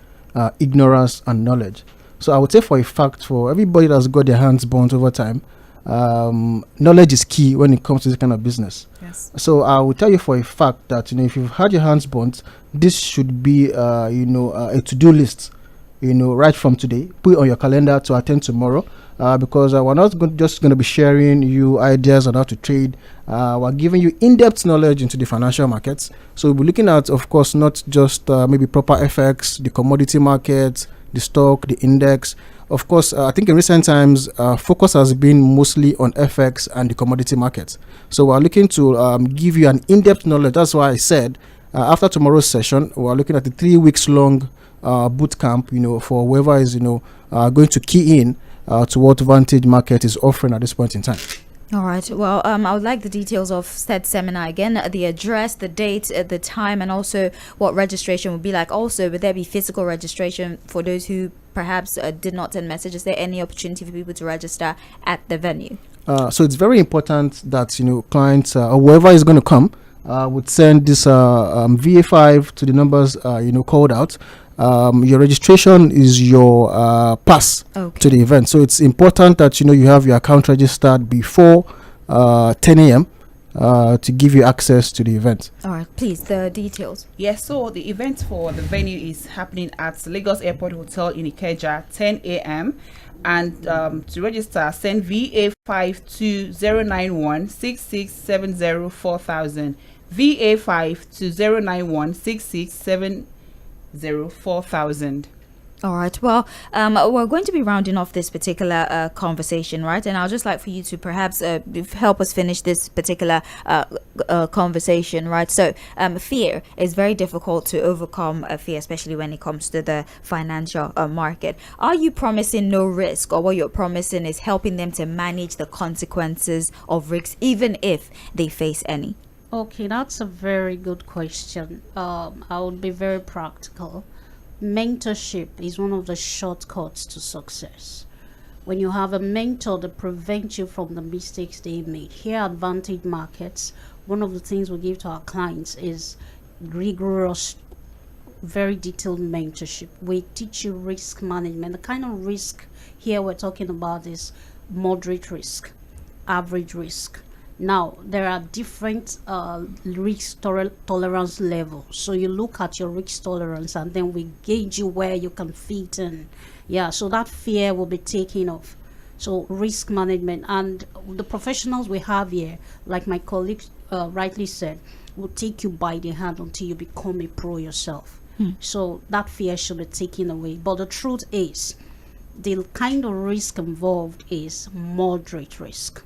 ignorance and knowledge. So I would say for a fact, for everybody that's got their hands burnt over time, knowledge is key when it comes to this kind of business. Yes. So I will tell you for a fact that if you've had your hands burnt, this should be a to-do list. Right from today, put it on your calendar to attend tomorrow. Because we're not just going to be sharing you ideas on how to trade. We're giving you in-depth knowledge into the financial markets. So we'll be looking at, of course, not just maybe proper FX, the commodity markets, the stock, the index. Of course, I think in recent times, focus has been mostly on FX and the commodity markets. So we're looking to give you an in-depth knowledge. That's why I said after tomorrow's session, we're looking at the 3 weeks long boot camp, for whoever is, going to key in to what Vantage Market is offering at this point in time. All right. Well, I would like the details of said seminar again, the address, the date, the time, and also what registration would be like. Also, would there be physical registration for those who perhaps did not send messages? Is there any opportunity for people to register at the venue? So it's very important that clients or whoever is going to come would send this VA5 to the numbers called out. Your registration is your pass to the event. So it's important that you have your account registered before 10 a.m. To give you access to the event. All right, please, the details. Yes, so the event for the venue is happening at Lagos Airport Hotel in Ikeja, 10 a.m. And to register, send VA5 to 09166704000. VA5 to 09166704000. Rᴏᴜᴜ98.3ꜰᴍ. All right. Well, we're going to be rounding off this particular conversation, right? And I'd just like for you to perhaps help us finish this particular conversation, right? So, fear is very difficult to overcome. Fear, especially when it comes to the financial market. Are you promising no risk, or what you're promising is helping them to manage the consequences of risks, even if they face any? Okay, that's a very good question. I would be very practical. Mentorship is one of the shortcuts to success. When you have a mentor that prevents you from the mistakes they made. Here at Vantage Markets, one of the things we give to our clients is rigorous, very detailed mentorship. We teach you risk management. The kind of risk here we're talking about is moderate risk, average risk. Now, there are different risk tolerance levels. So you look at your risk tolerance and then we gauge you where you can fit in. Yeah, so that fear will be taken off. So risk management, and the professionals we have here, like my colleague rightly said, will take you by the hand until you become a pro yourself. So that fear should be taken away. But the truth is, the kind of risk involved is moderate risk.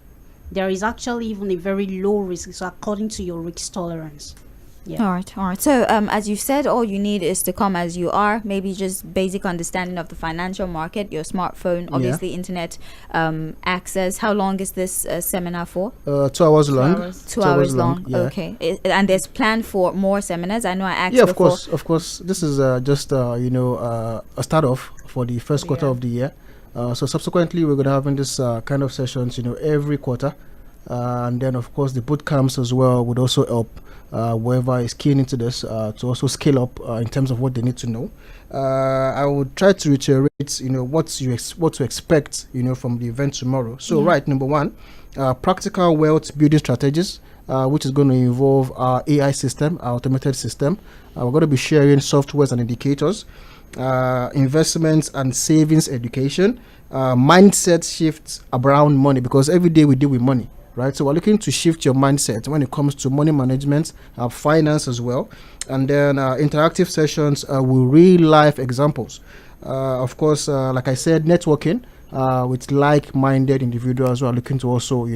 There is actually even a very low risk, so according to your risk tolerance. Yeah. All right. So, as you said, all you need is to come as you are. Maybe just basic understanding of the financial market, your smartphone, obviously internet access. How long is this seminar for? 2 hours long. 2 hours long. Yeah. Okay. And there's plan for more seminars. I know I asked. Yeah, before. of course. This is just a start off for the first quarter of the year. So subsequently, we're going to have in this kind of sessions, every quarter. And then, of course, the boot camps as well would also help whoever is keen into this to also scale up in terms of what they need to know. I would try to reiterate, what to expect, from the event tomorrow. So, number one, practical wealth building strategies, which is going to involve our AI system, our automated system. We're going to be sharing softwares and indicators. Investments and savings education, mindset shifts around money, because every day we deal with money, right? So we're looking to shift your mindset when it comes to money management, finance as well. And then interactive sessions with real life examples. Of course, like I said, networking with like-minded individuals who are looking to also,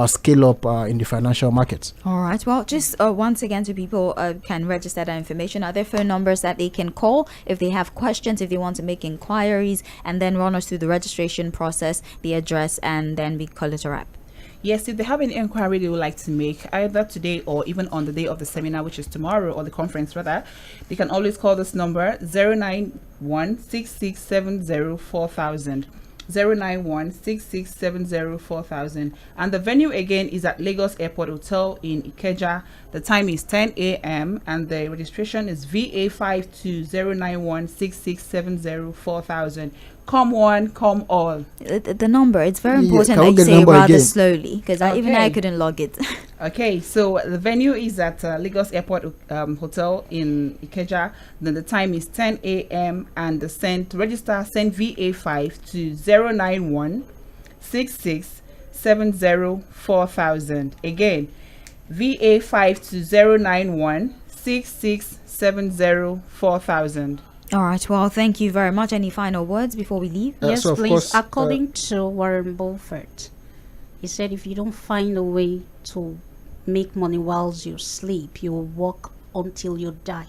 scale up in the financial markets. All right. Well, just once again, so people can register that information. Are there phone numbers that they can call if they have questions, if they want to make inquiries, and then run us through the registration process, the address, and then we call it a wrap? Yes, if they have any inquiry they would like to make, either today or even on the day of the seminar, which is tomorrow, or the conference rather, they can always call this number 09166704000. 09166704000, and the venue again is at Lagos Airport Hotel in Ikeja. The time is 10 a.m. and the registration is VA5209166704,000. Come one, come all. The number, it's very important that you say it rather slowly, because even I couldn't log it. Okay, so the venue is at Lagos Airport Hotel in Ikeja. Then the time is 10 a.m. and to register, send VA5 to 09166704000. Again, VA5 to 09166704000. All right. Well, thank you very much. Any final words before we leave? Yes, so please. According to Warren Buffett, he said if you don't find a way to make money whilst you sleep, you will work until you die.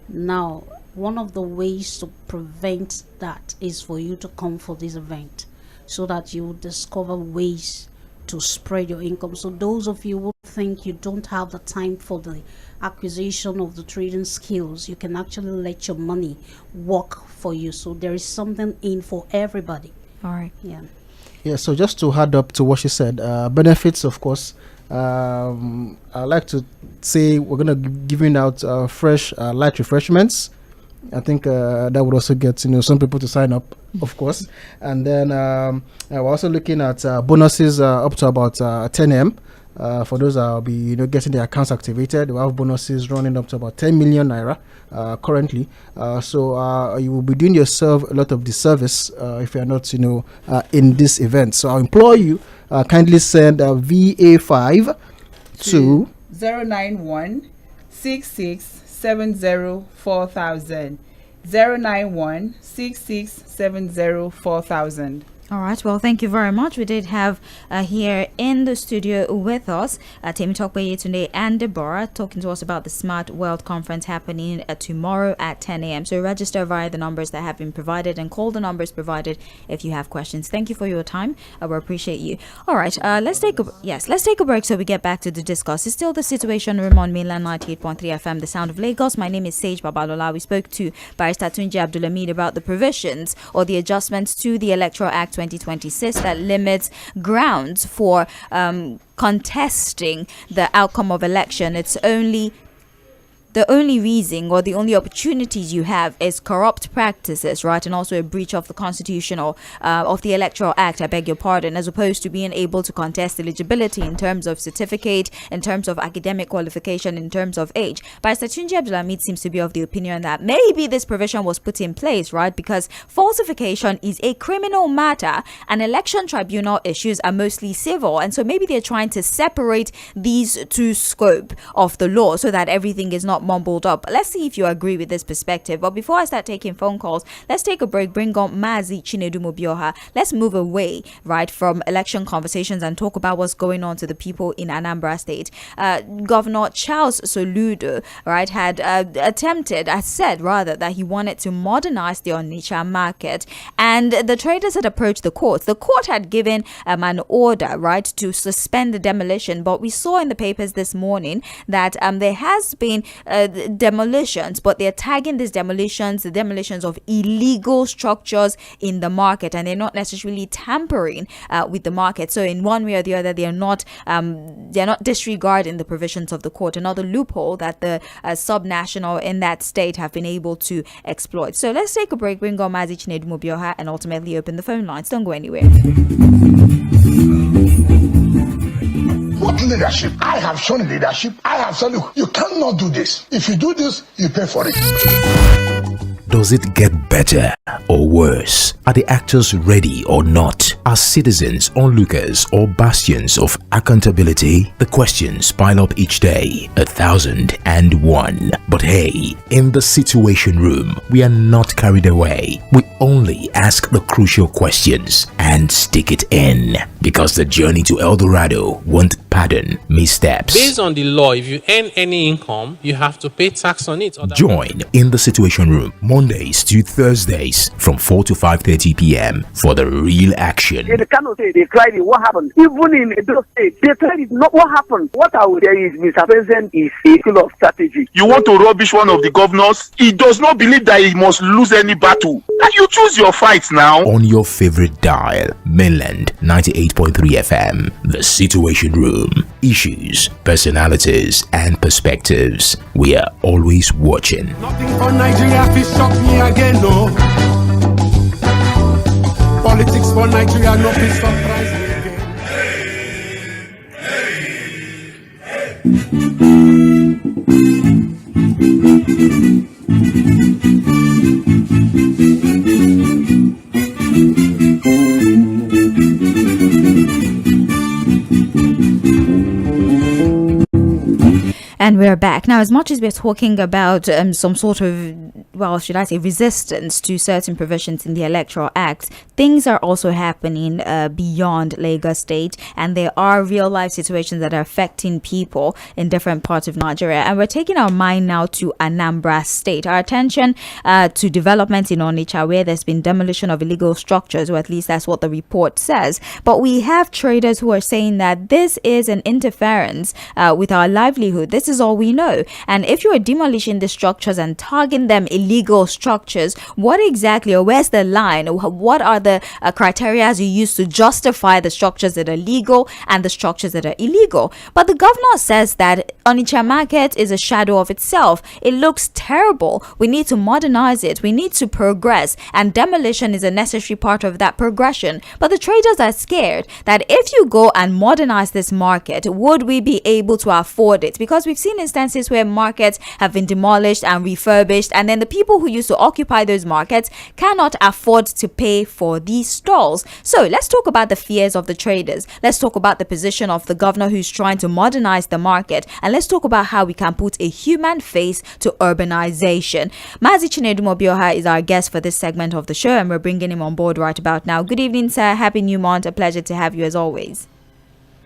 Now, one of the ways to prevent that is for you to come for this event so that you discover ways to spread your income. So those of you who think you don't have the time for the acquisition of the trading skills, you can actually let your money work for you. So there is something in for everybody. All right. Yeah, so just to add up to what she said, benefits, of course. I like to say we're going to be giving out fresh light refreshments. I think that would also get some people to sign up, of course. And then we're also looking at bonuses up to about 10 a.m. For those that will be getting their accounts activated. We have bonuses running up to about 10 million naira currently. So you will be doing yourself a lot of disservice if you are not in this event. So I implore you, kindly send VA5 to 09166 09166704000. 09166704000. All right. Well, thank you very much. We did have here in the studio with us Tɣᴇ Sᴛᴜᴏ and Deborah talking to us about the Smart World Conference happening tomorrow at 10 a.m. So register via the numbers that have been provided and call the numbers provided if you have questions. Thank you for your time. I will appreciate you. All right. Let's take a break so we get back to the discuss. It's still the Situation Room on Mainland 98.3 FM, the sound of Lagos. My name is Sage Babalola. We spoke to Barrister Tunji Abdulhamid about the provisions or the adjustments to the Electoral Act 2026 that limits grounds for contesting the outcome of election. It's only the only reason or the only opportunities you have is corrupt practices, right? And also a breach of the constitutional, of the Electoral Act, I beg your pardon, as opposed to being able to contest eligibility in terms of certificate, in terms of academic qualification, in terms of age. Barrister Tunji Abdulhamid seems to be of the opinion that maybe this provision was put in place, right? Because falsification is a criminal matter and election tribunal issues are mostly civil. And so maybe they're trying to separate these two scope of the law so that everything is not mumbled up. Let's see if you agree with this perspective. But before I start taking phone calls, let's take a break. Bring on Mazi Chinedu Mobioha. Let's move away, right, from election conversations and talk about what's going on to the people in Anambra State. Governor Charles Soludo, right, had said that he wanted to modernize the Onitsha market, and the traders had approached the court. The court had given an order, right, to suspend the demolition, but we saw in the papers this morning that there has been demolitions, but they're tagging these demolitions the demolitions of illegal structures in the market, and they're not necessarily tampering with the market. So in one way or the other, they're not disregarding the provisions of the court. Another loophole that the subnational in that state have been able to exploit. So let's take a break, bring on Mazi Chinedu Mobioha, and ultimately open the phone lines. Don't go anywhere. What leadership? I have shown leadership. I have said, look, you cannot do this. If you do this, you pay for it. Does it get better or worse? Are the actors ready or not? Are citizens onlookers or bastions of accountability? The questions pile up each day, 1,001. But hey, in the Situation Room, we are not carried away. We only ask the crucial questions and stick it in. Because the journey to El Dorado won't pardon missteps. Based on the law, if you earn any income, you have to pay tax on it. Join in the Situation Room Mondays to Thursdays from 4 to 5:30 p.m. for the real action. In the Kano State, they cried what happened. Even in Edo State, they cried not what happened. What I would say is Mr. President is a full of strategy. You want to rubbish one of the governors? He does not believe that he must lose any battle. And you choose your fights now. On your favorite dial, Mainland 98.3 FM, the Situation Room. Issues, personalities, and perspectives. We are always watching. Nothing for Nigeria, fi shock me again, no. Politics for Nigeria, no fi surprise me And we're back. Now, as much as we're talking about some sort of, well, should I say, resistance to certain provisions in the Electoral Act, things are also happening beyond Lagos State, and there are real-life situations that are affecting people in different parts of Nigeria. And we're taking our mind now to Anambra State. Our attention to developments in Onitsha, where there's been demolition of illegal structures, or at least that's what the report says. But we have traders who are saying that this is an interference with our livelihood. This is all we know. And if you are demolishing the structures and tagging them illegal structures, what exactly, or where's the line? What are the criteria you use to justify the structures that are legal and the structures that are illegal? But the governor says that Onitsha market is a shadow of itself. It looks terrible. We need to modernize it. We need to progress, and demolition is a necessary part of that progression. But the traders are scared that if you go and modernize this market, would we be able to afford it? Because we've seen instances where markets have been demolished and refurbished, and then the people who used to occupy those markets cannot afford to pay for these stalls. So let's talk about the fears of the traders. Let's talk about the position of the governor who's trying to modernize the market. And let's talk about how we can put a human face to urbanization. Mazi Chinedu Mobioha is our guest for this segment of the show, and we're bringing him on board right about now. Good evening, sir. Happy new month. A pleasure to have you as always.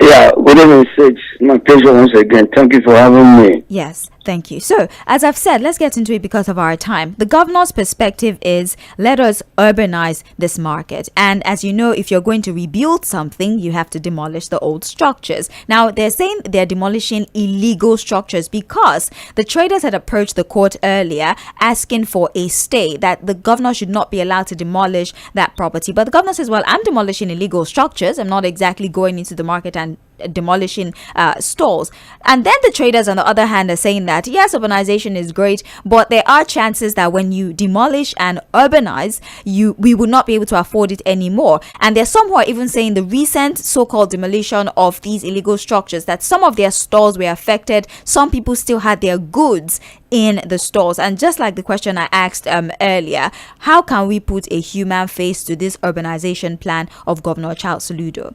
Yeah, good evening, Sage. My pleasure once again. Thank you for having me. Yes, thank you. So, as I've said, let's get into it because of our time. The governor's perspective is, let us urbanize this market. And as you know, if you're going to rebuild something, you have to demolish the old structures. Now, they're saying they're demolishing illegal structures because the traders had approached the court earlier asking for a stay, that the governor should not be allowed to demolish that property. But the governor says, well, I'm demolishing illegal structures. I'm not exactly going into the market and demolishing stalls. And then the traders on the other hand are saying that yes, urbanization is great, but there are chances that when you demolish and urbanize, we will not be able to afford it anymore. And there's some who are even saying the recent so-called demolition of these illegal structures, that some of their stores were affected, some people still had their goods in the stores. And just like the question I asked earlier, how can we put a human face to this urbanization plan of Governor Charles Soludo?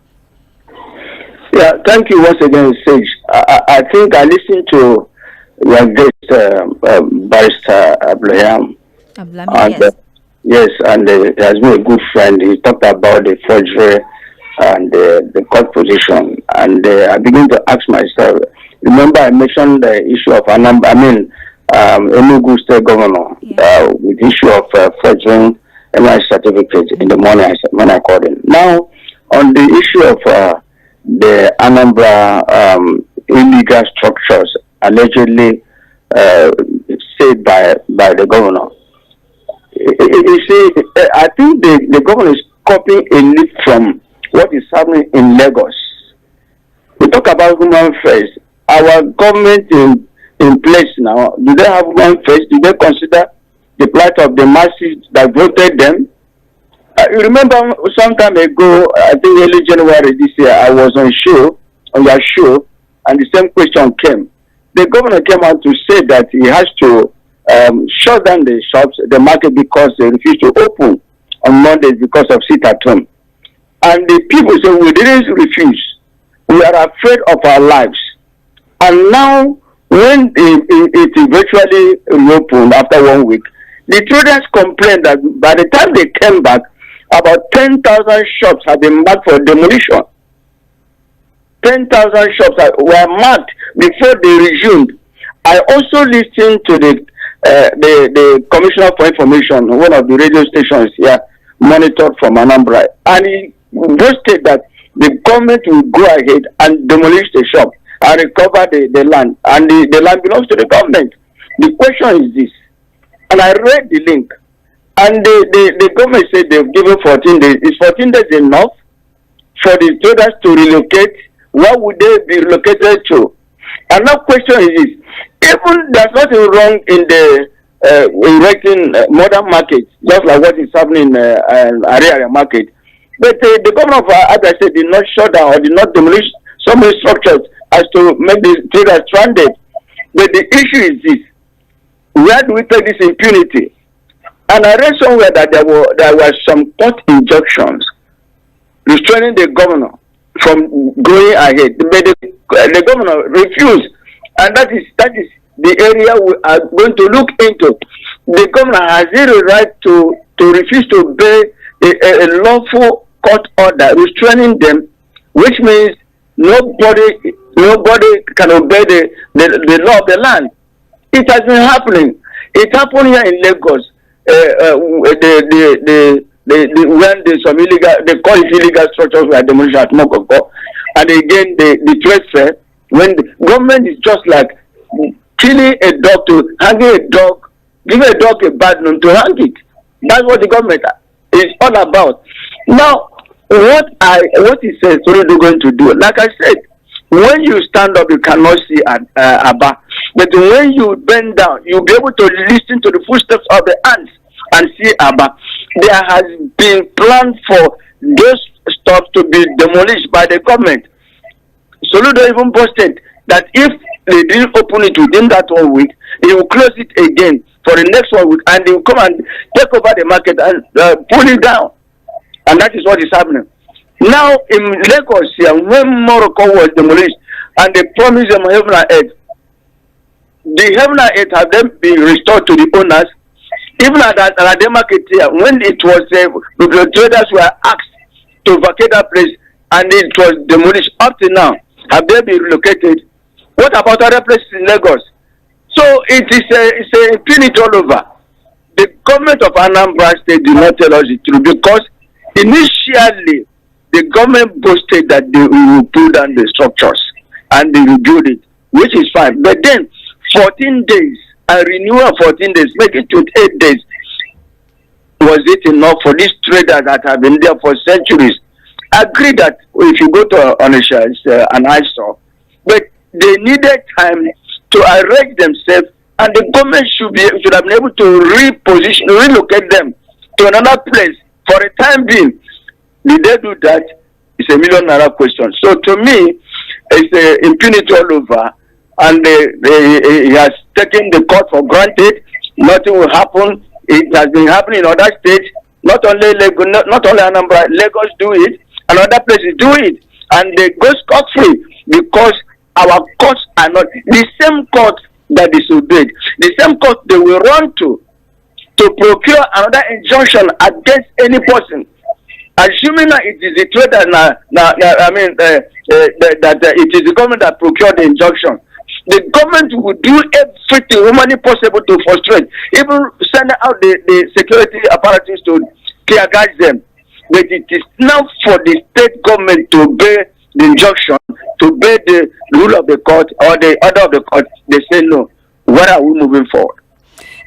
Yeah, thank you once again, Sage. I think I listened to your guest, Barrister Abraham. Yes. Yes, and he has been a good friend. He talked about the forgery and the court position. And I begin to ask myself, remember I mentioned the issue of Enugu State Governor with the issue of forging my certificate in the morning when I called him. Now, on the issue of the Anambra illegal structures allegedly said by the governor. You see, I think the governor is copying a leaf from what is happening in Lagos. We talk about human first. Our government in place now, do they have human first? Do they consider the plight of the masses that voted them? You remember some time ago, I think early January this year, I was on your show, and the same question came. The governor came out to say that he has to shut down the shops, the market, because they refused to open on Mondays because of sit at home. And the people say, we didn't refuse. We are afraid of our lives. And now, when it eventually reopened after 1 week, the traders complained that by the time they came back, about 10,000 shops have been marked for demolition. 10,000 shops were marked before they resumed. I also listened to the Commissioner for Information, one of the radio stations here, monitored from Anambra, and he boasted that the government will go ahead and demolish the shop and recover the land, and the land belongs to the government. The question is this, and I read the link, and the government said they've given 14 days. Is 14 days enough for the traders to relocate? Where would they be relocated to? Another question is this. Even there's nothing wrong in the erecting modern markets, just like what is happening in area market. But the government of as I said, did not shut down or did not demolish so many structures as to make the traders stranded. But the issue is this. Where do we take this impunity? And I read somewhere that there were some court injunctions restraining the governor from going ahead. But the governor refused. And that is the area we are going to look into. The governor has zero right to refuse to obey a lawful court order restraining them, which means nobody can obey the law of the land. It has been happening. It happened here in Lagos. When some illegal, they call it illegal structures were demolished at Mokoko, and again the trade fair, when the government is just like killing a dog to hanging a dog, giving a dog a bad name to hang it. That's what the government is all about. Now, what is Soludo going to do? Like I said, when you stand up, you cannot see Abba. But when you bend down, you'll be able to listen to the footsteps of the ants and see Abba. There has been planned for those stuff to be demolished by the government. Soludo even posted that if they didn't open it within that 1 week, he will close it again. for the next one, and they will come and take over the market and pull it down. And that is what is happening. Now, in Lagos here, when Morocco was demolished, and they promised them heaven and earth, the heaven and earth have then been restored to the owners. Even at the market here, when it was the traders were asked to vacate that place and it was demolished, up to now, have they been relocated? What about other places in Lagos? So it's a impunity all over. The government of Anambra State did not tell us the truth, because initially the government boasted that they will pull down the structures and they rebuild it, which is fine. But then 14 days, a renewal of 14 days, make it 28 days. Was it enough for these traders that have been there for centuries? I agree that if you go to Onitsha, it's an eyesore. But they needed time to arrange themselves, and the government should have been able to relocate them to another place for a time being. Did they do that? It's a $1 million question. So to me, it's impunity all over, and he has taken the court for granted. Nothing will happen. It has been happening in other states. Not only Lagos, not only Anambra. Lagos do it, and other places do it, and they go scot-free because our courts are not the same court that disobeyed, the same court they will run to procure another injunction against any person. Assuming that it is the trader that it is the government that procured the injunction, the government will do everything humanly possible to frustrate, even send out the security apparatus to tear gas them. But it is now for the state government to obey the injunction, to obey the rule of the court or the order of the court. They say no. Where are we moving forward?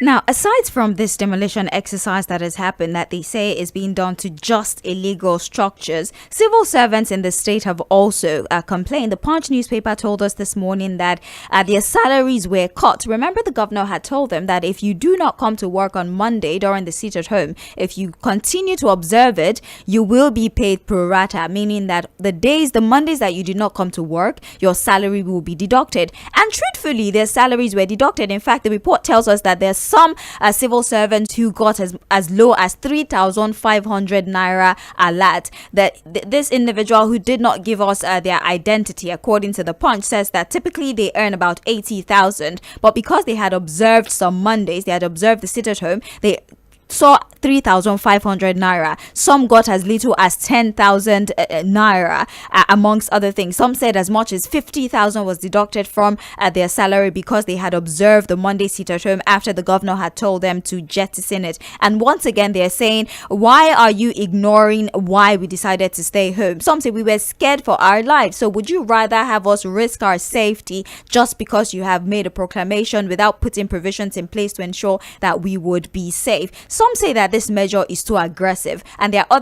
Now, aside from this demolition exercise that has happened, that they say is being done to just illegal structures, civil servants in the state have also complained. The Punch newspaper told us this morning that their salaries were cut. Remember, the governor had told them that if you do not come to work on Monday during the sit at home, if you continue to observe it, you will be paid pro rata, meaning that the Mondays that you did not come to work, your salary will be deducted. And truthfully, their salaries were deducted. In fact, the report tells us that there's some civil servants who got as low as 3,500 naira alert. That this individual, who did not give us their identity, according to the Punch, says that typically they earn about 80,000, but because they had observed some Mondays, they had observed the sit at home, they saw 3,500 naira. Some got as little as 10,000 naira, amongst other things. Some said as much as 50,000 was deducted from their salary because they had observed the Monday sit at home after the governor had told them to jettison it. And once again, they're saying, why are you ignoring why we decided to stay home? Some say we were scared for our lives. So would you rather have us risk our safety just because you have made a proclamation without putting provisions in place to ensure that we would be safe? Some say that this measure is too aggressive, and there are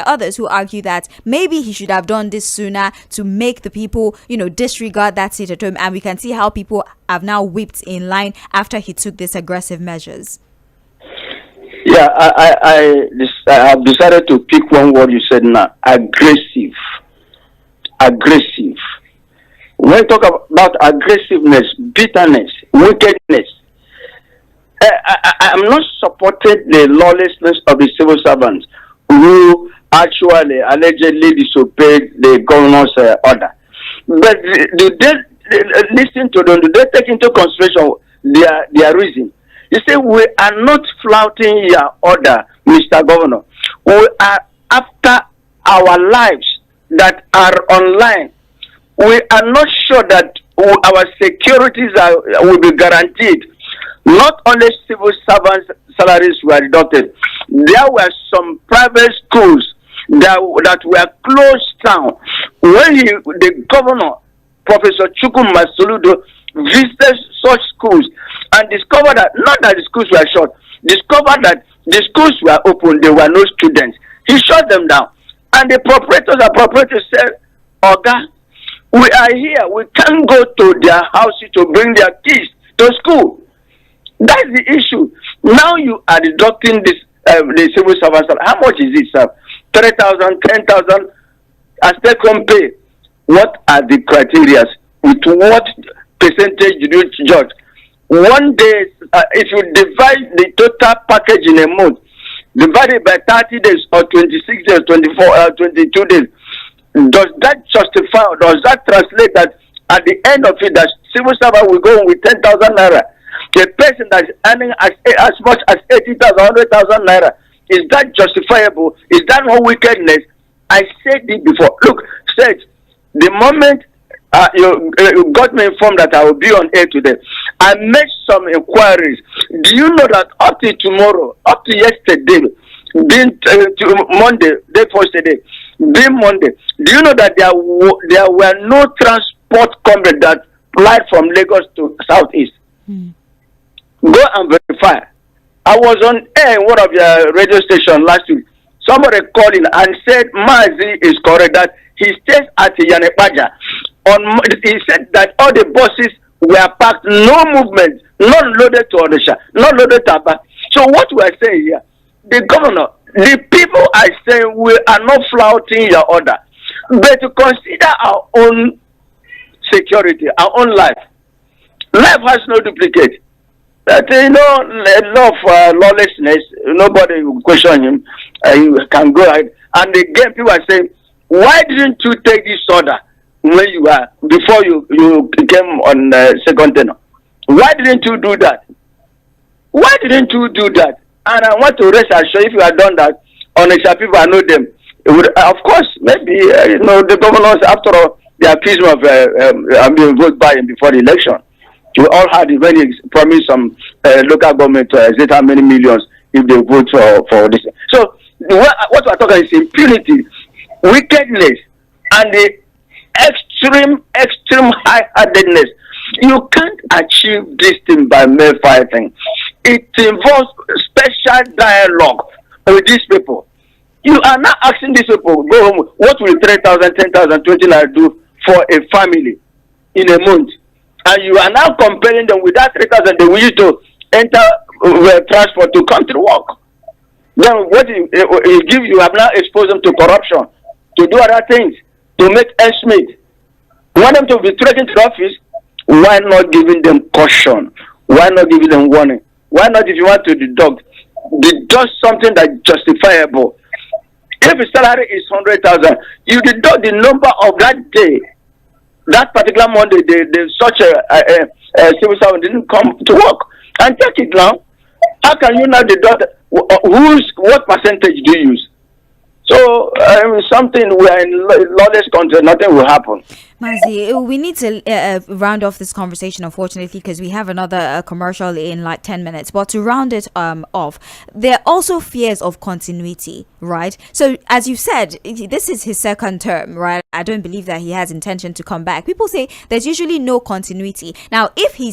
others who argue that maybe he should have done this sooner to make the people, disregard that sit at home. And we can see how people have now whipped in line after he took these aggressive measures. Yeah, I have decided to pick one word you said now: aggressive. Aggressive. When we talk about aggressiveness, bitterness, wickedness, I'm not supporting the lawlessness of the civil servants who actually allegedly disobeyed the governor's order. But do they listen to them? Do they take into consideration their reason? You say, we are not flouting your order, Mr. Governor. We are after our lives that are online. We are not sure that our securities will be guaranteed. Not only civil servants' salaries were deducted, there were some private schools that were closed down. When the governor, Professor Tᴏᴇ Mσκολɪᴏ, visited such schools and discovered that, not that the schools were shut, discovered that the schools were open, there were no students. He shut them down. And the proprietors said, Oga, we are here. We can't go to their houses to bring their kids to school. That's the issue. Now you are deducting this the civil servants. How much is it, sir? 3,000, 10,000 as take-home pay. What are the criteria? With what percentage do you judge? 1 day, if you divide the total package in a month, divide it by 30 days or 26 days, 24, 22 days, does that justify or does that translate that at the end of it, that civil servant will go with 10,000 naira? The person that is earning as much as 80,000, 100,000 naira, is that justifiable? Is that no wickedness? I said it before. Look, said the moment you got me informed that I will be on air today, I made some inquiries. Do you know that up to tomorrow, up to yesterday, being Monday, day first today, being Monday, do you know that there were no transport company that flight from Lagos to Southeast? Go and verify. I was on air in one of your radio stations last week. Somebody called in and said Mazi is correct that he stays at ᴏᴜᴜ. He said that all the buses were packed, no movement, not loaded to Odisha, not loaded to Aba. So what we are saying here, the governor, the people are saying we are not flouting your order, but to consider our own security, our own life. Life has no duplicate. That a lot of lawlessness, nobody will question him. You can go ahead. And again, people are saying, why didn't you take this order when you were before you came on second tenure? Why didn't you do that? Why didn't you do that? And I want to rest assured, if you had done that, honestly, people I know them. It would, of course, maybe the governors, after all, they accused me of being voted by him before the election. We all had it when he promised some local government to exert how many millions if they vote for this. So what we're talking is impunity, wickedness, and the extreme high-handedness. You can't achieve this thing by mere fighting. It involves special dialogue with these people. You are not asking these people, go home, what will 3,000, 10,000, 20 do for a family in a month? And you are now comparing them with that 3,000 they will use to enter transport to come to work. Then what you give, you have now exposed them to corruption, to do other things, to make ends meet. You want them to be threatened to the office? Why not giving them caution? Why not giving them warning? Why not, if you want to deduct something that's justifiable? If the salary is 100,000, you deduct the number of that day. That particular Monday, such a civil servant didn't come to work. And take it now. How can you now deduct what percentage do you use? So something we are in lawless country, nothing will happen. Mazi, we need to round off this conversation, unfortunately, because we have another commercial in like 10 minutes. But to round it off, there are also fears of continuity, right? So, as you said, this is his second term, right? I don't believe that he has intention to come back. People say there's usually no continuity. Now, if he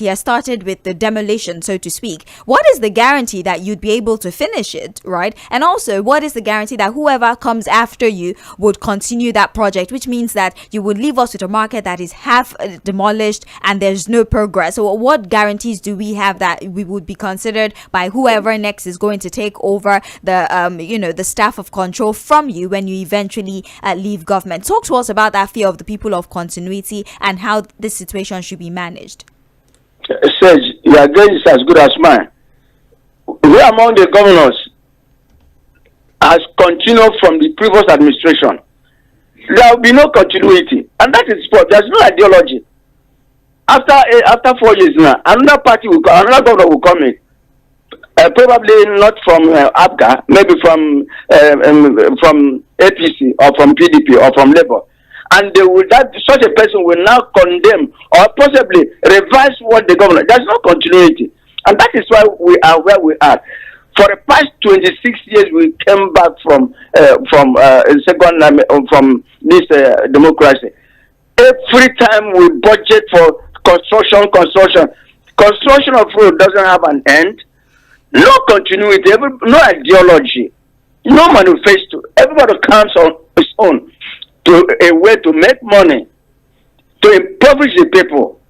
has started with the demolition, so to speak, what is the guarantee that you'd be able to finish it, right? And also, what is the guarantee that whoever comes after you would continue that project, which means that you would leave us with a market that is half demolished and there's no progress? So what guarantees do we have that we would be considered by whoever next is going to take over the staff of control from you when you eventually leave government? Talk to us about that fear of the people of continuity and how this situation should be managed. Serge, your guess is as good as mine. We among the governors has continued from the previous administration. There will be no continuity, and that is what there's no ideology. After 4 years now, another governor will come in. Probably not from APGA, maybe from APC or from PDP or from Labour, and such a person will now condemn or possibly revise what the governor. There's no continuity, and that is why we are where we are. For the past 26 years, we came back from this democracy. Every time we budget for construction of road doesn't have an end. No continuity, no ideology, no manifesto. Everybody comes on its own to a way to make money, to impoverish the people.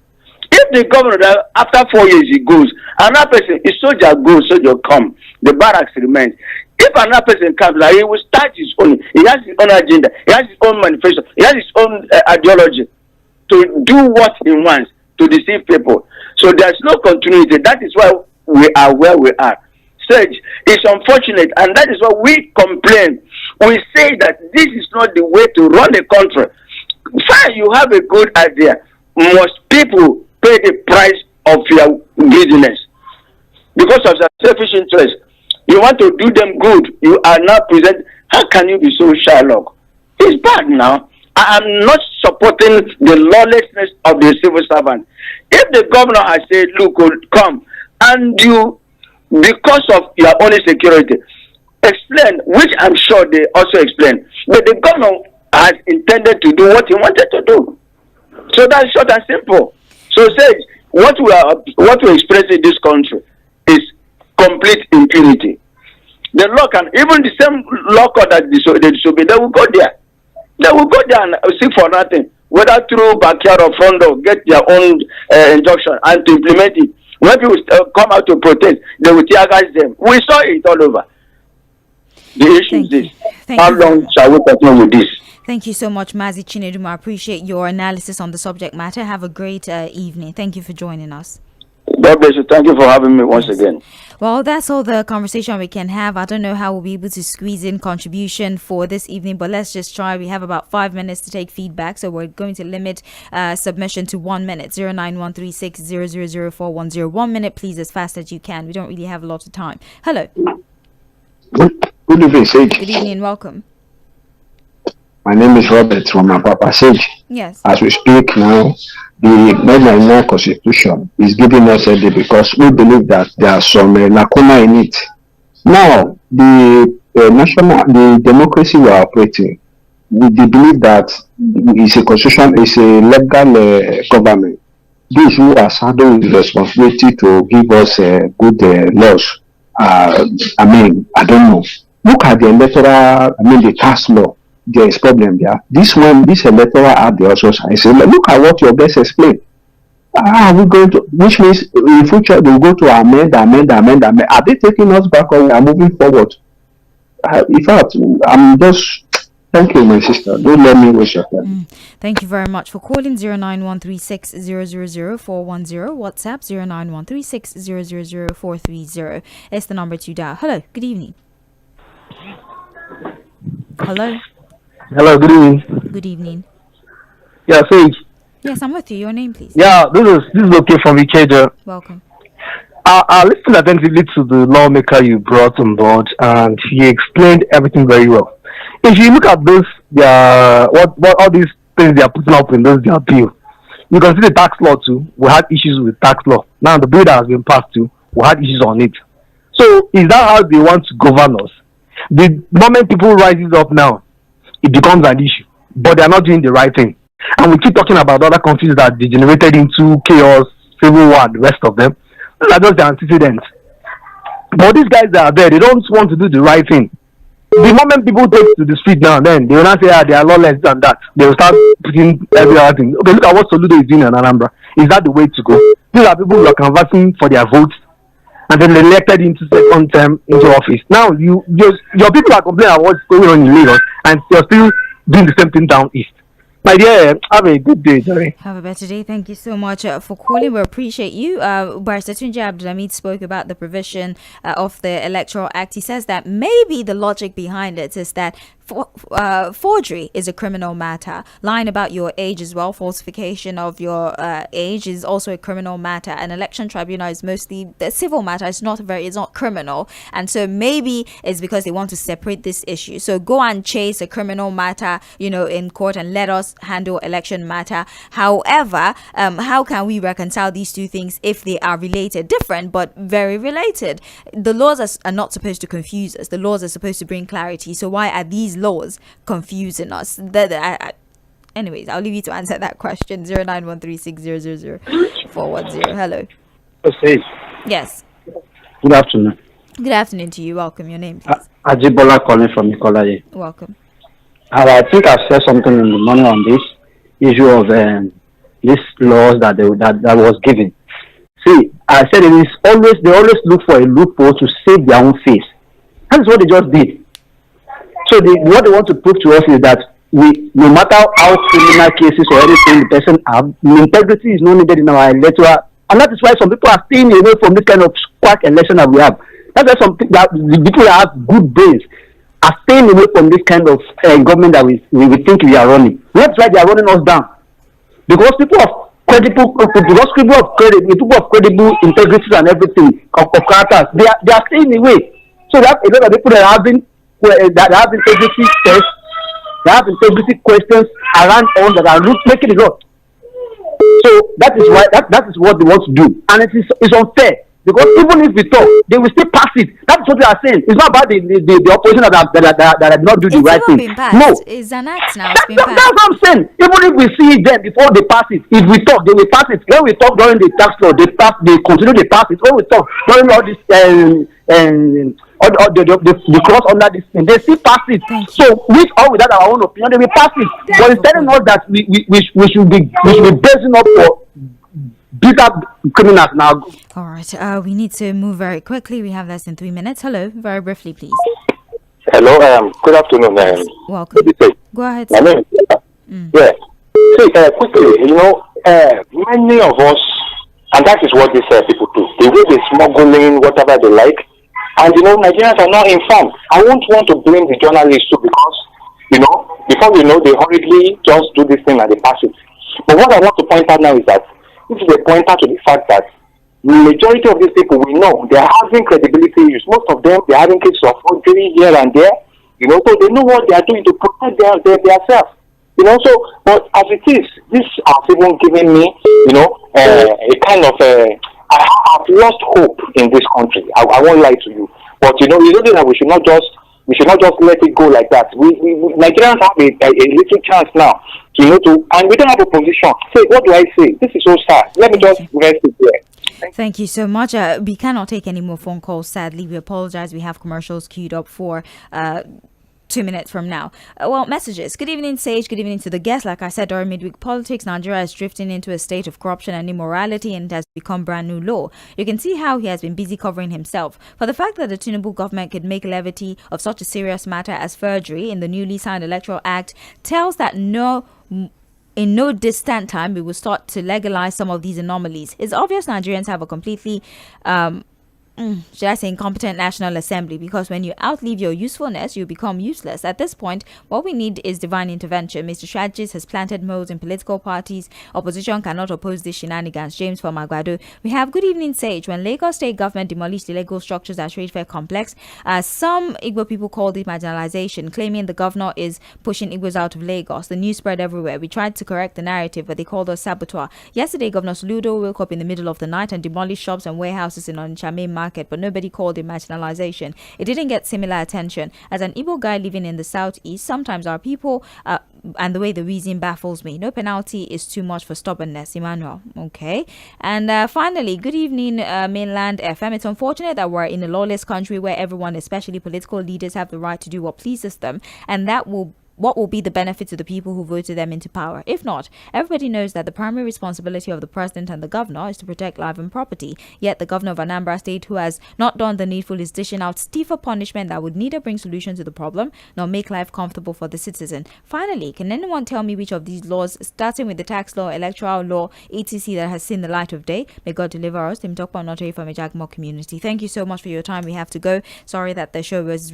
If the governor, after 4 years, he goes, another person, a soldier goes, soldier come, the barracks remains. If another person comes, he will start his own. He has his own agenda. He has his own manifesto. He has his own ideology to do what he wants to deceive people. So there's no continuity. That is why we are where we are. Sage, it's unfortunate, and that is why we complain. We say that this is not the way to run a country. Fine, you have a good idea. Must people pay the price of your business because of their selfish interest? You want to do them good. You are now present. How can you be so shallow? It's bad now. I am not supporting the lawlessness of the civil servant. If the governor has said, look, come, and you, because of your own security, explain, which I'm sure they also explain, but the governor has intended to do what he wanted to do. So that's short and simple. So say what we express in this country is complete impunity. The law can, even the same law court that they disobey, they will go there. They will go there and seek for nothing, whether through backyard or front door, get their own injunction and to implement it. When people come out to protest, they will tear gas them. We saw it all over. The issue is this. How long shall we continue with this? Thank you so much, Mazi Chinedum. I appreciate your analysis on the subject matter. Have a great evening. Thank you for joining us. God bless you. Thank you for having me once again. Well, that's all the conversation we can have. I don't know how we'll be able to squeeze in contribution for this evening, but let's just try. We have about 5 minutes to take feedback, so we're going to limit submission to 1 minute. 09136000410. 1 minute, please, as fast as you can. We don't really have a lot of time. Hello. Good evening, Sage. Good evening. Welcome. My name is Robert from Apapa, Sage. Yes. As we speak now, the 1999 Constitution is giving us a day because we believe that there are some lacuna in it. Now, the democracy we are operating, we believe that it's a constitution, it's a legal government. These who are saddled with the responsibility to give us good laws. I don't know. Look at the electoral, the tax law. There is problem there. This electoral act, they also say, look at what your guest explained. We're going to, which means in future they'll go to amend. Are they taking us back or we are moving forward? In fact, I'm just, thank you, my sister. Don't let me waste your time. Thank you very much for calling. 09136000410. WhatsApp 09136000430 is the number to dial. Hello, good evening. Hello. Hello, good evening. Good evening. Yeah, Sage. Yes, I'm with you. Your name, please. Yeah, this is okay from Ikeja. Welcome. I listened attentively to the lawmaker you brought on board, and he explained everything very well. If you look at this, what all these things they are putting up in this their bill, you can see the tax law too. We had issues with tax law. Now the bill that has been passed too, we had issues on it. So is that how they want to govern us? The moment people rises up now, it becomes an issue, but they are not doing the right thing. And we keep talking about other countries that degenerated into chaos, civil war, the rest of them. Those are just the antecedents. But these guys that are there, they don't want to do the right thing. The moment people take to the street now, then they will not say, they are lawless and that. They will start putting every other thing. Okay, look at what Soludo is doing in Anambra. Is that the way to go? These are people who are canvassing for their votes, and then elected into second term into office. Now your people are complaining about what's going on in Lagos, and you're still doing the same thing down east. My dear, have a good day, Jerry. Have a better day. Thank you so much for calling. We appreciate you. Barrister Tunji Abdulhamid spoke about the provision of the Electoral Act. He says that maybe the logic behind it is that forgery is a criminal matter. Lying about your age as well, falsification of your age is also a criminal matter. An election tribunal is mostly the civil matter. It's not criminal, and so maybe it's because they want to separate this issue. So go and chase a criminal matter, in court, and let us handle election matter. However, how can we reconcile these two things if they are related, different but very related? The laws are not supposed to confuse us. The laws are supposed to bring clarity. So why are these laws confusing us? Anyways, I'll leave you to answer that question. 09136000410. Hello. Hey. Yes. Good afternoon. Good afternoon to you. Welcome. Your name, please. Ajibola calling from Nikolaye. Welcome. I think I've said something in the morning on this issue of these laws that was given. See, I said they always look for a loophole to save their own face. That's what they just did. So what they want to prove to us is that no matter how criminal cases or anything the person have, integrity is not needed in our electoral And that is why some people are staying away from this kind of quack election that we have. That's why some people that the people that have good brains are staying away from this kind of government that we think we are running. That's why they are running us down. Because people of credible, people of credible integrity and everything of characters, they are staying away. So that a lot of people that have integrity tests, they have integrity questions around us that are making it up. So that is why that is what they want to do, and it's unfair. Because even if we talk, they will still pass it. That's what we are saying. It's not about the opposition that did not do the right thing. No, it's an act now. That's what I'm saying. Even if we see them before they pass it, if we talk, they will pass it. When we talk during the tax law, they continue to pass it. When we talk during all this the cross under this thing, they still pass it. So with or without our own opinion, they will pass it. But it's telling us that we should be bracing up for bigger criminals now. All right, we need to move very quickly. We have less than 3 minutes. Hello, very briefly, please. Hello, good afternoon. Welcome. Go ahead. My name is Yeah. See, quickly, many of us, and that is what these people do. They will be smuggling whatever they like, and Nigerians are not informed. I won't want to blame the journalists too, because before they hurriedly just do this thing and they pass it. But what I want to point out now is that this is a pointer to the fact that the majority of these people we know, they are having credibility issues. Most of them, they are having cases of forgery here and there, so they know what they are doing to protect themselves. So, but as it is, this has even given me, a kind of I've lost hope in this country. I won't lie to you. But it's only that we should not just let it go like that. We Nigerians have a little chance now and we don't have a position. Say, what do I say? This is so sad. Let me just rest it there. Thank you so much. We cannot take any more phone calls, sadly. We apologize. We have commercials queued up for 2 minutes from now. Messages. Good evening, Sage. Good evening to the guests. Like I said, during midweek politics, Nigeria is drifting into a state of corruption and immorality, and it has become brand new law. You can see how he has been busy covering himself. For the fact that the Tinubu government could make levity of such a serious matter as forgery in the newly signed Electoral Act tells that in no distant time we will start to legalize some of these anomalies. It's obvious Nigerians have a completely should I say incompetent National Assembly, because when you outlive your usefulness, you become useless. At this point, what we need is divine intervention. Mr. Strategist has planted moles in political parties. Opposition cannot oppose these shenanigans. James from Agbado. We have good evening, Sage. When Lagos State government demolished illegal structures at Trade Fair Complex, some Igbo people called it marginalization, claiming the governor is pushing Igbos out of Lagos. The news spread everywhere. We tried to correct the narrative, but they called us saboteur. Yesterday, Governor Soludo woke up in the middle of the night and demolished shops and warehouses in Onitsha main market, but nobody called it marginalization. It didn't get similar attention. As an Igbo guy living in the southeast, sometimes our people and the way the reason baffles me. No penalty is too much for stubbornness, Emmanuel. Okay. And finally, good evening, Mainland FM. It's unfortunate that we're in a lawless country where everyone, especially political leaders, have the right to do what pleases them, and what will be the benefit to the people who voted them into power? If not, everybody knows that the primary responsibility of the president and the governor is to protect life and property. Yet the governor of Anambra State, who has not done the needful, is dishing out stiffer punishment that would neither bring solution to the problem nor make life comfortable for the citizen. Finally, can anyone tell me which of these laws, starting with the tax law, electoral law, etc., that has seen the light of day? May God deliver us. Tim Tokpa Notary from Ejagmo community. Thank you so much for your time. We have to go. Sorry that the show was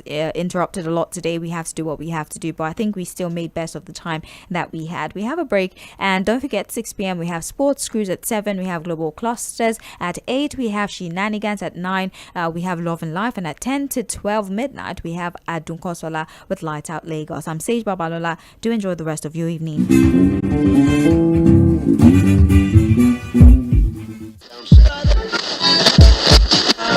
interrupted a lot today. We have to do what we have to do, but I think we still made best of the time that we had. We have a break, and don't forget 6 p.m. we have sports cruise at 7, we have global clusters at 8, we have shenanigans at 9, we have love and life, and at 10 to 12 midnight we have Adunkosola with Light Out Lagos. I'm Sage Babalola. Do enjoy the rest of your evening.